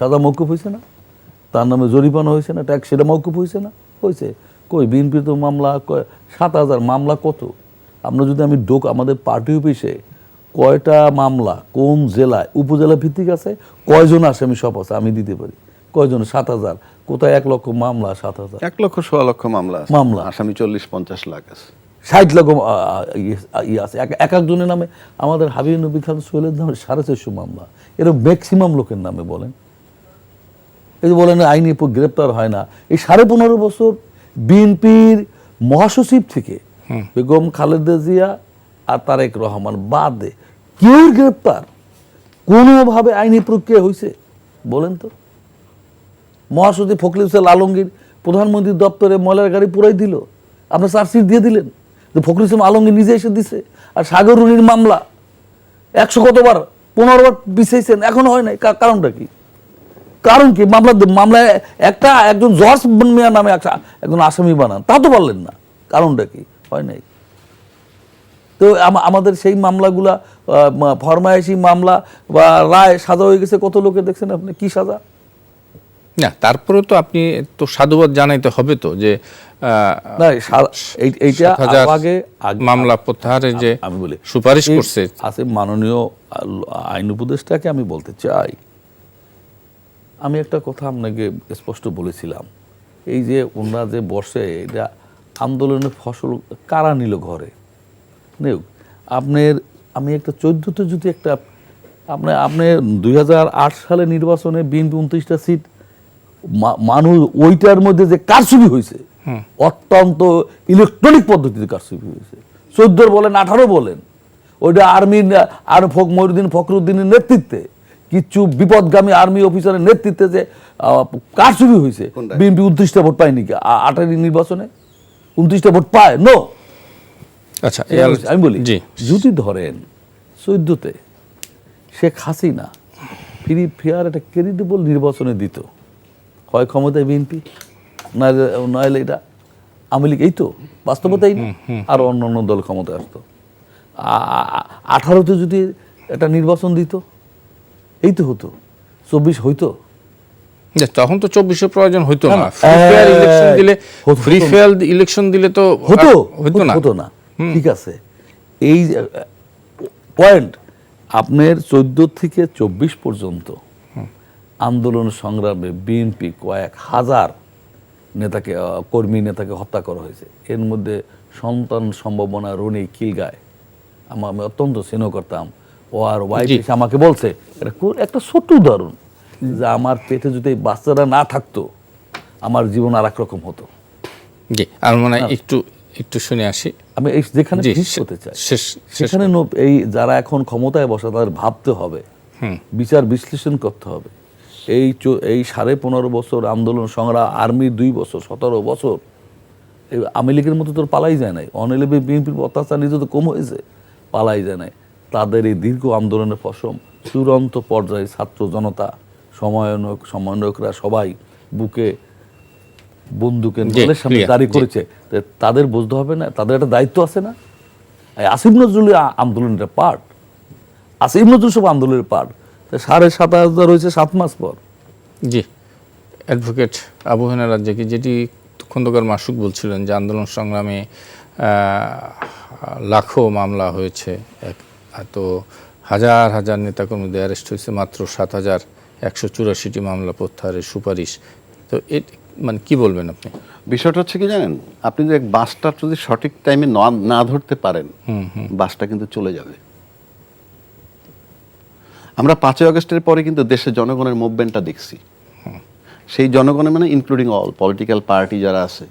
সাজা মওকুফ হয়েছে না, তার নামে জরিমানা হয়েছে না, ট্যাক্স সেটা মওকুফ হয়েছে না, হয়েছে। কই বিএনপির তো মামলা 7,000 মামলা কত? আমরা যদি আমি আমাদের পার্টি অফিসে কয়টা মামলা কোন জেলায় উপজেলা ভিত্তিক আছে, কয়জন আসামি সব আছে আমি দিতে পারি। কয়জন? 7,000। কোথায় 1 লক্ষ মামলা? 7,000। 1 লক্ষ 1.5 লক্ষ মামলা আছে। আসামি 40-50 লাখ আছে, 60 লক্ষ আছে এক একজনের নামে। আমাদের হাবিব নবী খান সোহেলের নামে 450 মামলা। এরকম ম্যাক্সিমাম লোকের নামে বলেন। এই যে বলেন আইনি গ্রেপ্তার হয় না, এই 15.5 বছর বিএনপির মহাসচিব থেকে বেগম খালেদা জিয়া আর তারেক রহমান বাদে কেউ গ্রেপ্তার কোনোভাবে আইনি প্রক্রিয়া হয়েছে বলেন তো? মহাসচিব ফখরুল ইসলাম আলমগীর প্রধানমন্ত্রীর দপ্তরে ময়লার গাড়ি পুরাই দিল, আপনার চার্জশিট দিয়ে দিলেন যে ফখরুল ইসলাম আলমগীর নিজে এসে দিছে। আর সাগর রুনির মামলা 100 কতবার 15 বার পিছাইছেন, এখনো হয় নাই। কারণটা কি? কারণ কি? মামলায় একজন জর্জ মিয়া নামে একজন আসামি বানান, তা তো পারলেন না। কারণটা কি? হয় নাই। তো আমাদের সেই মামলাগুলা ফরমায়েশি মামলা বা রায় সাজা হয়ে গেছে, কত লোকে দেখছেন আপনি? কি সাজা? না, তারপরেও তো আপনি তো সাধুবাদ জানাইতে হবে তো যে এইটা আগে মামলা প্রত্যাহারের যে আমি বলি সুপারিশ করছে আছে মাননীয় আইন উপদেষ্টাকে আমি বলতে চাই, আমি একটা কথা আপনাকে স্পষ্ট বলেছিলাম, এই যে ওনারা যে বসে, এটা আন্দোলনের ফসল কারা নিল ঘরে নেই। আমি একটা 14তে যদি একটা আপনি 2008 সালে নির্বাচনে বিএনপি 29টা সিট মানুষ, ওইটার মধ্যে যে কারচুপি হয়েছে অত্যন্ত ইলেকট্রনিক পদ্ধতিতে কারচুপি হয়েছে। 14 বলেন 18 বলেন, ওইটা আর্মির আর মঈনুদ্দিন ফখরুদ্দিনের নেতৃত্বে কিছু বিপদগামী আর্মি অফিসারের নেতৃত্বে যে কারচুপি হয়েছে। বিএনপি 29টা ভোট পায়নি কি 18 নির্বাচনে? 29টা ভোট পায়? নো। আচ্ছা, আমি বলি যদি ধরেন 14তে শেখ হাসিনা ফ্রি ফেয়ার একটা ক্রেডিবল নির্বাচনে দিত, হয় ক্ষমতায় বিএনপি, নাহলে এটা আওয়ামী লীগ। এই তো বাস্তবতাই না, আর অন্যান্য দল ক্ষমতায় আসতো। 18তে যদি একটা নির্বাচন দিত, এই তো হতো। 24 হইতো? তখন তো 24 প্রয়োজন হইতো না। ফ্রি ফেয়ার ইলেকশন দিলে তো হতো না। ঠিক আছে, এই পয়েন্ট আপনার 14 থেকে 24 পর্যন্ত আন্দোলন সংগ্রামে বিএনপি কয়েক হাজার নেতাকে, কর্মী নেতাকে হত্যা করা হয়েছে। এর মধ্যে সন্তান সম্ভাবনা রনি কিলগায় আমি অত্যন্ত স্নেহ করতাম। ও আর ওয়াইফ এসে আমাকে বলছে, একটা ছোট্ট উদাহরণ, যে আমার পেটে যদি বাচ্চারা না থাকতো আমার জীবন আর এক রকম হতো। জি, আর মানে একটু একটু শুনে আসি। আমি এই যেখানে জি, ঠিক হতে চাই শেষ সেখানে এই যারা এখন ক্ষমতায় বসা তাদের ভাবতে হবে, বিচার বিশ্লেষণ করতে হবে। এই 15.5 বছর আন্দোলন সংগ্রাম, আর্মি 2 বছর, 17 বছর, এই আওয়ামী লীগের মতো তোর পালাই যায় নাই, অনিলেবে বিএনপির অত্যাচার নির্যাতন কম হয়েছে, পালাই যায় নাই। তাদের এই দীর্ঘ আন্দোলনের ফসল চূড়ান্ত পর্যায়ে ছাত্র জনতা, সমন্বয়করা সবাই বুকে বন্দুকের নলের সামনে দাঁড়িয়ে করেছে। তাদের বুঝতে হবে না, তাদের একটা দায়িত্ব আছে না? আসিফ নজরুল আন্দোলনের পার্ট, আসিফ নজরুল সব আন্দোলনের পার্ট। 7,500 হয়েছে 7 মাস পর। জি, অ্যাডভোকেট আবু হেনা রাজ্জাকি, যেটি খন্দকার মাসুক বলছিলেন যে আন্দোলন সংগ্রামে লাখো মামলা হয়েছে, তো হাজার হাজার নেতাকর্মীদের অ্যারেস্ট হয়েছে, মাত্র 7,184টি মামলা প্রত্যাহারের সুপারিশ। তো মানে কি বলবেন আপনি? বিষয়টা হচ্ছে কি জানেন, আপনি যদি বাসটা যদি সঠিক টাইমে না ধরতে পারেন, বাসটা কিন্তু চলে যাবে। আমরা 5ই আগস্টের পরে কিন্তু দেশের জনগণের মুভমেন্টটা দেখছি। সেই জনগণের মানে ইনক্লুডিং অল পলিটিক্যাল পার্টি যারা আছে,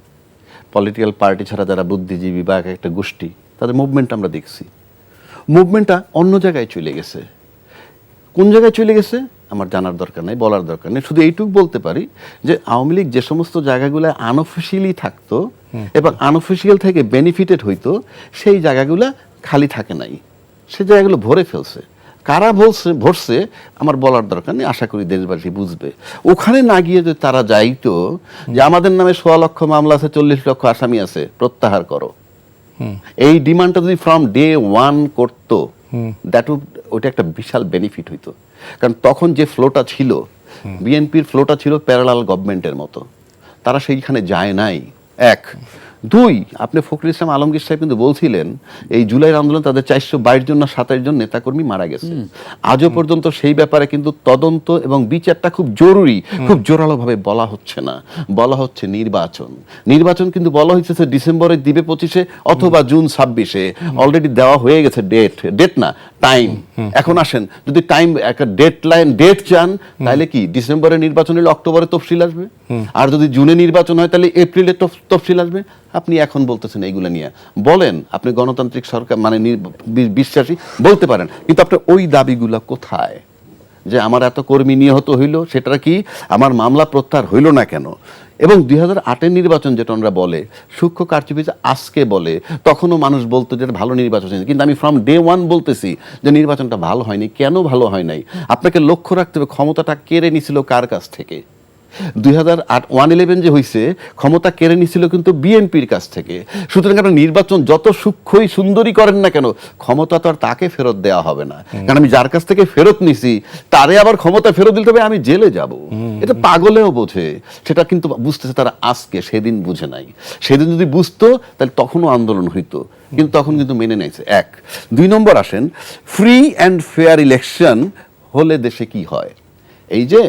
পলিটিক্যাল পার্টি ছাড়া যারা বুদ্ধিজীবী বা একটা গোষ্ঠী, তাদের মুভমেন্ট আমরা দেখছি। মুভমেন্টটা অন্য জায়গায় চলে গেছে। কোন জায়গায় চলে গেছে আমার জানার দরকার নেই, বলার দরকার নেই। শুধু এইটুকু বলতে পারি যে আওয়ামী লীগ যে সমস্ত জায়গাগুলো আনঅফিসিয়ালি থাকতো এবং আনঅফিসিয়াল থেকে বেনিফিটেড হইতো, সেই জায়গাগুলো খালি থাকে নাই, সে জায়গাগুলো ভরে ফেলছে। কারা ভরছে আমার বলার দরকার নেই, আশা করি দেশবাসী বুঝবে। ওখানে না গিয়ে যদি তারা যাইতো যে আমাদের নামে 1.25 লক্ষ মামলা আছে, 40 লক্ষ আসামি আছে, প্রত্যাহার করো, এই ডিমান্ডটা যদি ফ্রম ডে 1 করতো, ওইটা একটা বিশাল বেনিফিট হইতো। কারণ তখন যে ফ্লোটা ছিল, বিএনপির ফ্লোটা ছিল প্যারালাল গভর্নমেন্টের মতো, তারা সেইখানে যায় নাই। 1, 2, আপনি ফখরুল ইসলাম আলমগীর সাহেব কিন্তু বলছিলেন এই জুলাইয়ের আন্দোলন তাদের 422 জন না 27 জন নেতাকর্মী মারা গেছে। আজও পর্যন্ত সেই ব্যাপারে কিন্তু তদন্ত এবং বিচারটা খুব জরুরি, খুব জোরালোভাবে বলা হচ্ছে না। বলা হচ্ছে নির্বাচন কিন্তু বলা হয়েছে ডিসেম্বরে দিবে 25-এ অথবা জুন 26-এ, অলরেডি দেওয়া হয়ে গেছে ডেট না টাইম। এখন আসেন, যদি টাইম একটা ডেট চান, তাহলে কি ডিসেম্বরে নির্বাচন হলে অক্টোবরে তফসিল আসবে, আর যদি জুনে নির্বাচন হয় তাহলে এপ্রিলে তফসিল আসবে। আপনি এখন বলতেছেন এইগুলা নিয়ে, বলেন আপনি গণতান্ত্রিক সরকার মানে বিশ্বাসী, বলতে পারেন, কিন্তু আপনার ওই দাবিগুলা কোথায়? যে আমার এত কর্মী নিহত হইল, সেটা কি আমার মামলা প্রত্যাহার হইল না কেন? এবং 2008-এর নির্বাচন যেটা আমরা বলে সূক্ষ্ম কারচুপি আজকে বলে, তখনও মানুষ বলতো যে ভালো নির্বাচন হয়নি, কিন্তু আমি ফ্রম ডে 1 বলতেছি যে নির্বাচনটা ভালো হয়নি। কেন ভালো হয় নাই? আপনাকে লক্ষ্য রাখতে হবে ক্ষমতাটা কেড়ে নিছিল কার কাছ থেকে। 2008-111 যে হয়েছে, ক্ষমতা কেড়ে নিছিল কিন্তু বিএনপির কাছ থেকে। সুতরাং একটা নির্বাচন যত সূক্ষ্মই সুন্দরী করেন না কেন, ক্ষমতা তো আর তাকে ফেরত দেওয়া হবে না। কারণ আমি যার কাছ থেকে ফেরত নিছি তারে আবার ক্ষমতা ফেরত দিতে হবে, আমি জেলে যাব। এটা পাগলেও বোঝে, সেটা কিন্তু বুঝতেছে তারা আজকে, সেদিন বুঝে নাই। সেদিন যদি বুঝতো তাহলে তখনও আন্দোলন হইতো, কিন্তু তখন কিন্তু মেনে নিয়েছে। 1, 2 নম্বর আসেন, ফ্রি অ্যান্ড ফেয়ার ইলেকশন হলে দেশে কি হয়? এই যে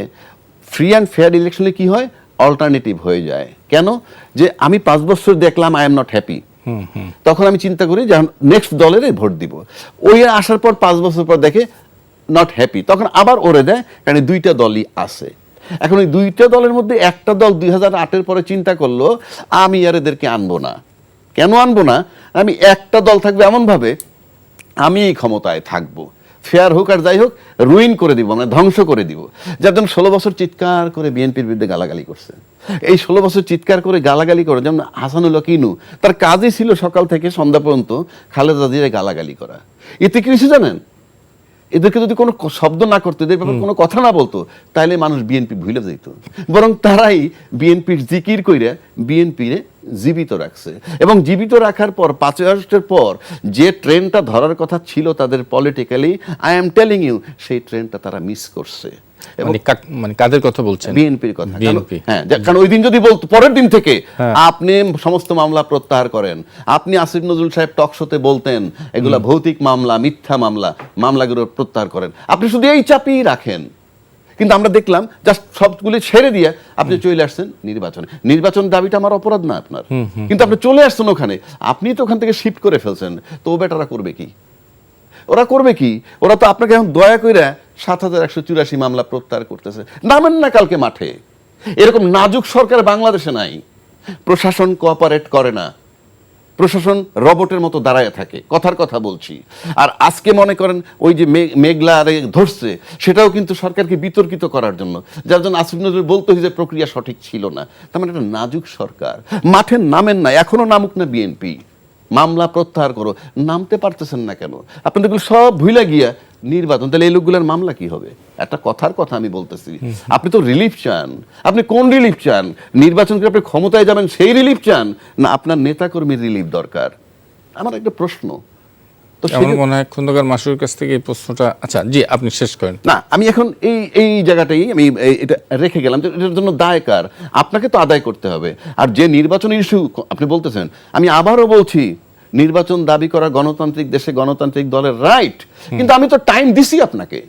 ফ্রি অ্যান্ড ফেয়ার ইলেকশনে কি হয়? অল্টারনেটিভ হয়ে যায়। কেন? যে আমি 5 বছর দেখলাম আই এম নট হ্যাপি, তখন আমি চিন্তা করি যে নেক্সট দলের ভোট দিব। ওই আসার পর 5 বছর পর দেখে নট হ্যাপি, তখন আবার ওরে দেয়, কারণ 2টা দলই আছে। এখন ওই 2টা দলের মধ্যে একটা দল 2008-এর পরে চিন্তা করলো আমি আর এদেরকে আনবো না। কেন আনবো না? আমি একটা দল থাকবে এমন ভাবে আমি এই ক্ষমতায় থাকবো, ফেয়ার হোক আর যাই হোক, রুইন করে দিব, মানে ধ্বংস করে দিব। যার জন্য 16 বছর চিৎকার করে বিএনপির বিরুদ্ধে গালাগালি করছে। এই 16 বছর চিৎকার করে গালাগালি করে, যেমন হাসানুল কিনু, তার কাজই ছিল সকাল থেকে সন্ধ্যা পর্যন্ত খালেদা জিয়ার গালাগালি করা। এতে কি হয়েছে জানেন? এদেরকে যদি কোনো শব্দ না করতো, এদের ব্যাপারে কোনো কথা না বলতো, তাহলে মানুষ বিএনপি ভুলে যেত। বরং তারাই বিএনপির জিকির কইরা বিএনপিরে জীবিত রাখছে। এবং জীবিত রাখার পর 5ই আগস্টের পর যে ট্রেনটা ধরার কথা ছিল তাদের politically, I am telling you, সেই ট্রেনটা তারা মিস করছে। মানে কাদের কথা বলছেন? বিএনপির কথা। বিএনপি, হ্যাঁ, কারণ ওই দিন যদি বলতো, পরের দিন থেকে আপনি সমস্ত মামলা প্রত্যাহার করেন, আপনি আসিফ নজরুল সাহেব টক শোতে বলতেন এগুলা ভৌতিক মামলা, মিথ্যা মামলা, মামলাগুলো প্রত্যাহার করেন, আপনি শুধু এই চাপিয়ে রাখেন। কিন্তু আমরা দেখলাম জাস্ট সবগুলি ছেড়ে দিয়ে আপনি চলে আসছেন নির্বাচনে। নির্বাচন দাবিটা আমার অপরাধ না আপনার, কিন্তু আপনি চলে আসছেন ওখানে, আপনি তো ওখান থেকে শিফট করে ফেলছেন। তো ও বেটারা করবে কি? ওরা করবে কি? ওরা তো আপনাকে এখন দয়া কইরা 7,184 মামলা প্রত্যাহার করতেছে। নামেন না কালকে মাঠে। এরকম নাজুক সরকার বাংলাদেশে নাই। প্রশাসন কোঅপারেট করে না, প্রশাসন রবটের মতো দাঁড়ায় থাকে, কথার কথা বলছি। আর আজকে মনে করেন ওই যে মেঘলা আরে ধরছে, সেটাও কিন্তু সরকারকে বিতর্কিত করার জন্য, যার জন্য আসিফ নজরুল বলতে যে প্রক্রিয়া সঠিক ছিল না। তার মানে একটা নাজুক সরকার, মাঠে নামেন না, এখনো নামুক না বিএনপি, মামলা প্রত্যাহার করো, নামতে পারতেছেন না কেন? আপনাদের এগুলো সব ভুলে গিয়া নির্বাচন, তাহলে এই লোকগুলোর মামলা কি হবে? একটা কথার কথা আমি বলতেছি, আপনি তো রিলিফ চান, আপনি কোন রিলিফ চান? নির্বাচন করে আপনি ক্ষমতায় যাবেন সেই রিলিফ চান, না আপনার নেতাকর্মীর রিলিফ দরকার? আমার একটা প্রশ্ন। তো আমার মনে হয় খন্দকার মাসুর কাছ থেকে এই প্রশ্নটা, আচ্ছা জি আপনি শেষ করেন। না, আমি এখন এই জায়গাটাই আমি এটা রেখে গেলাম যে এটার জন্য দায় কার? আপনাকে তো আদায় করতে হবে। আর যে নির্বাচন ইস্যু আপনি বলতেছেন, আমি আবারও বলছি, নির্বাচন দাবি করা গণতান্ত্রিক দেশে গণতান্ত্রিক দলের রাইট, কিন্তু আমি তো টাইম দিছি আপনাকে।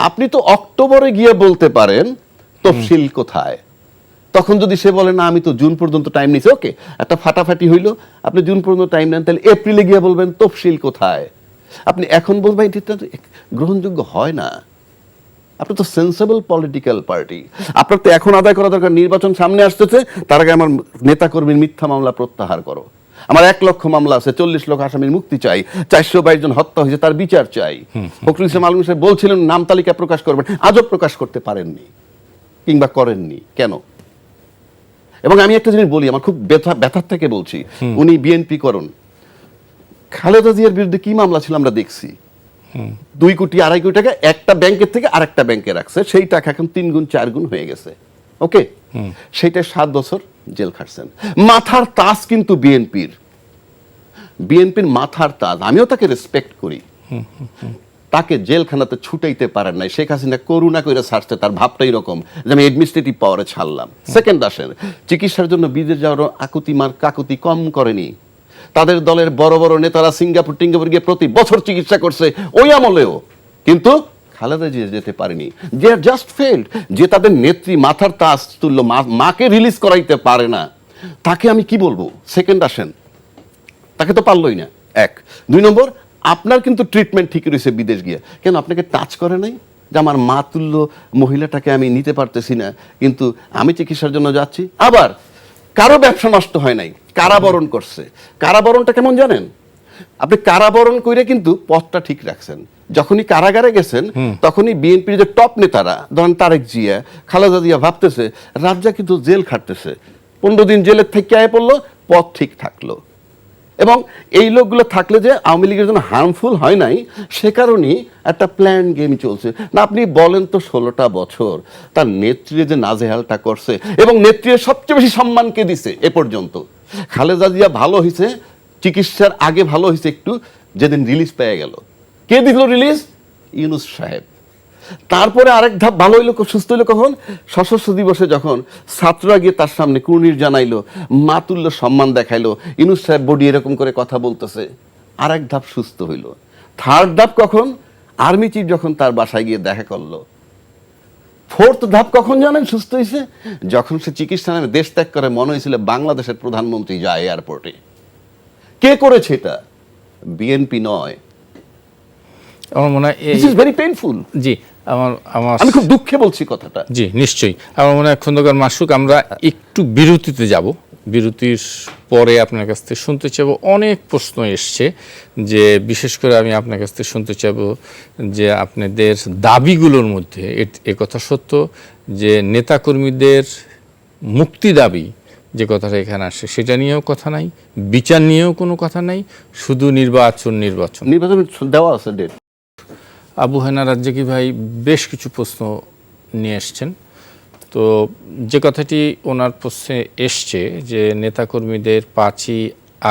আপনি তো অক্টোবরে গিয়ে বলতে পারেন তফসিল কোথায়। তখন যদি সে বলে না আমি তো জুন পর্যন্ত টাইম নিছি, ওকে, একটা ফাটাফাটি হইলো, আপনি জুন পর্যন্ত টাইম নেন, তাহলে এপ্রিলে গিয়ে বলবেন তফসিল কোথায়। আপনি এখন বলবেন এটা গ্রহণযোগ্য হয় না। আপনি তো সেন্সেবল পলিটিক্যাল পার্টি, আপনার তো এখন আদায় করা দরকার, নির্বাচন সামনে আসতেছে, তার আগে আমার নেতাকর্মীর মিথ্যা মামলা প্রত্যাহার করো। আমার 1 লক্ষ মামলা আছে, 40 লক্ষ আসামির মুক্তি চাই, 422 জন হত্যা হয়েছে তার বিচার চাই। ফখরুল ইসলাম আলম সাহেব বলছিলেন নাম তালিকা প্রকাশ করবেন, আজও প্রকাশ করতে পারেননি কিংবা করেননি কেন? এবং আমি একটা জিনিস বলি, আমার খুব ব্যথার থেকে বলছি, উনি বিএনপি করুন, খালেদা জিয়ার বিরুদ্ধে কি মামলা ছিল আমরা দেখছি। 2 কোটি 2.5 কোটি টাকা একটা ব্যাংকের থেকে আরেকটা ব্যাংকে রাখছে, সেই টাকা এখন 3 গুণ 4 গুণ হয়ে গেছে, ওকে, সেটা 7 বছর জেল খাটছেন। মাথার তাজ কিন্তু বিএনপির মাথার তাজ, আমিও তাকে রেসপেক্ট করি, তাকে জেলখানাতে ছুটাইতে পারেন নাই। শেখ হাসিনা করুণা করে ছাড়তে, তার ভাবটা এরকম যে আমি অ্যাডমিনিস্ট্রেটিভ পাওয়ারে ছাড়লাম। সেকেন্ড আসেন, চিকিৎসার জন্য বিদেশ যাওয়ার কাকুতি কম করেনি। তাদের দলের বড় বড় নেতারা সিঙ্গাপুর টিঙ্গাপুর গিয়ে প্রতি বছর চিকিৎসা করছে ওই আমলেও, কিন্তু খালেদা জিয়া যেতে পারেনি। যে জাস্ট ফেল্ড, যে তাদের নেত্রী মাথার তাজ তুল্য মাকে রিলিজ করাইতে পারে না, তাকে আমি কি বলবো? সেকেন্ড আসেন, তাকে তো পারলই না। 1 2 নম্বর, আপনার কিন্তু ট্রিটমেন্ট ঠিক রয়েছে বিদেশ গিয়ে, কেন আপনাকে টাচ করে নাই যে আমার মা তুল্য মহিলাটাকে আমি নিতে পারতেছি না, কিন্তু আমি চিকিৎসার জন্য যাচ্ছি। আবার কারো ব্যবসা নষ্ট হয় নাই, কারাবরণ করছে। কারাবরণটা কেমন জানেন? আপনি কারাবরণ করে কিন্তু পথটা ঠিক রাখছেন। যখনই কারাগারে গেছেন তখনই বিএনপির যে টপ নেতারা, ধরেন তারেক জিয়া, খালেদা জিয়া ভাবতেছে রাজ্জা কিন্তু জেল খাটতেছে, 15 দিন জেলের থেকে আয় পড়লো, পথ ঠিক থাকলো। এবং এই লোকগুলো থাকলে যে আওয়ামী লীগের জন্য হার্মফুল হয় নাই, সে কারণেই একটা প্ল্যান গেম চলছে। না আপনি বলেন তো 16টা বছর তার নেত্রী যে নাজেহালটা করছে, এবং নেত্রীর সবচেয়ে বেশি সম্মানকে দিছে এ পর্যন্ত। খালেদা জিয়া ভালো হয়েছে, চিকিৎসার আগে ভালো হয়েছে একটু, যেদিন রিলিজ পেয়ে গেল। কে দিল রিলিজ? ইউনূস সাহেব। তারপরে আরেক ধাপ ভালো হইলো, সুস্থ হইলো কখন? সশস্ত্র দিবসে যখন ছাত্ররা গিয়ে তার সামনে কুর্নিশ জানাইলো, মাতুল্য সম্মান দেখাইলো, ইউনূস সাহেব বডি এরকম করে কথা বলতেছে, আরেক ধাপ সুস্থ হইলো। 3rd ধাপ কখন? আর্মি চিফ যখন তার বাসায় গিয়ে দেখা করলো। 4th ধাপ কখন জানেন সুস্থ হয়েছে? যখন সে চিকিৎসা নামে দেশ ত্যাগ করে, মনে হয়েছিল বাংলাদেশের প্রধানমন্ত্রী যায় এয়ারপোর্টে। কে করেছে এটা? বিএনপি নয়। আমার মনে হয় দিস ইজ ভেরি পেইনফুল। জি, আমি খুব দুঃখে বলছি কথাটা। জি নিশ্চয়ই। আমার মনে হয় খন্দকার মাসুক, আমরা একটু বিরতিতে যাব, বিরতির পরে আপনার কাছ থেকে শুনতে চাইব। অনেক প্রশ্ন এসছে, যে বিশেষ করে আমি আপনার কাছ থেকে শুনতে চাইব যে আপনাদের দাবিগুলোর মধ্যে কথা সত্য যে নেতাকর্মীদের মুক্তি দাবি যে কথাটা এখানে আসে, সেটা নিয়েও কথা নাই, বিচার নিয়েও কোনো কথা নাই, শুধু নির্বাচন দেওয়া আছে ডেট। আবু হেনা রাজ্জাকি ভাই বেশ কিছু প্রশ্ন নিয়ে এসছেন। তো যে কথাটি ওনার প্রশ্নে এসছে যে নেতাকর্মীদের 5ই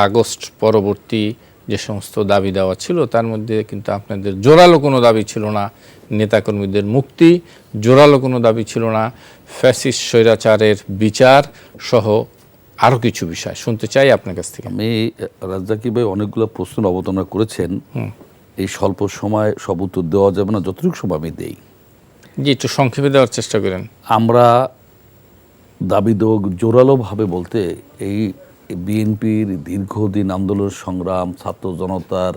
আগস্ট পরবর্তী যে সমস্ত দাবি দেওয়া ছিল, তার মধ্যে কিন্তু আপনাদের জোরালো কোনো দাবি ছিল না নেতাকর্মীদের মুক্তি, জোরালো কোনো দাবি ছিল না ফ্যাসিস্ট স্বৈরাচারের বিচার সহ আরও কিছু বিষয় শুনতে চাই আপনার কাছ থেকে। আমি রাজ্জাকি ভাই অনেকগুলো প্রশ্ন অবতারণা করেছেন, এই স্বল্প সময় সব উত্তর দেওয়া যাবে না, যতটুকু সময় আমি দেই। জি, একটু সংক্ষেপে দেওয়ার চেষ্টা করেন। আমরা দাবি দেওয়া জোরালোভাবে বলতে, এই বিএনপির দীর্ঘদিন আন্দোলন সংগ্রাম, ছাত্র জনতার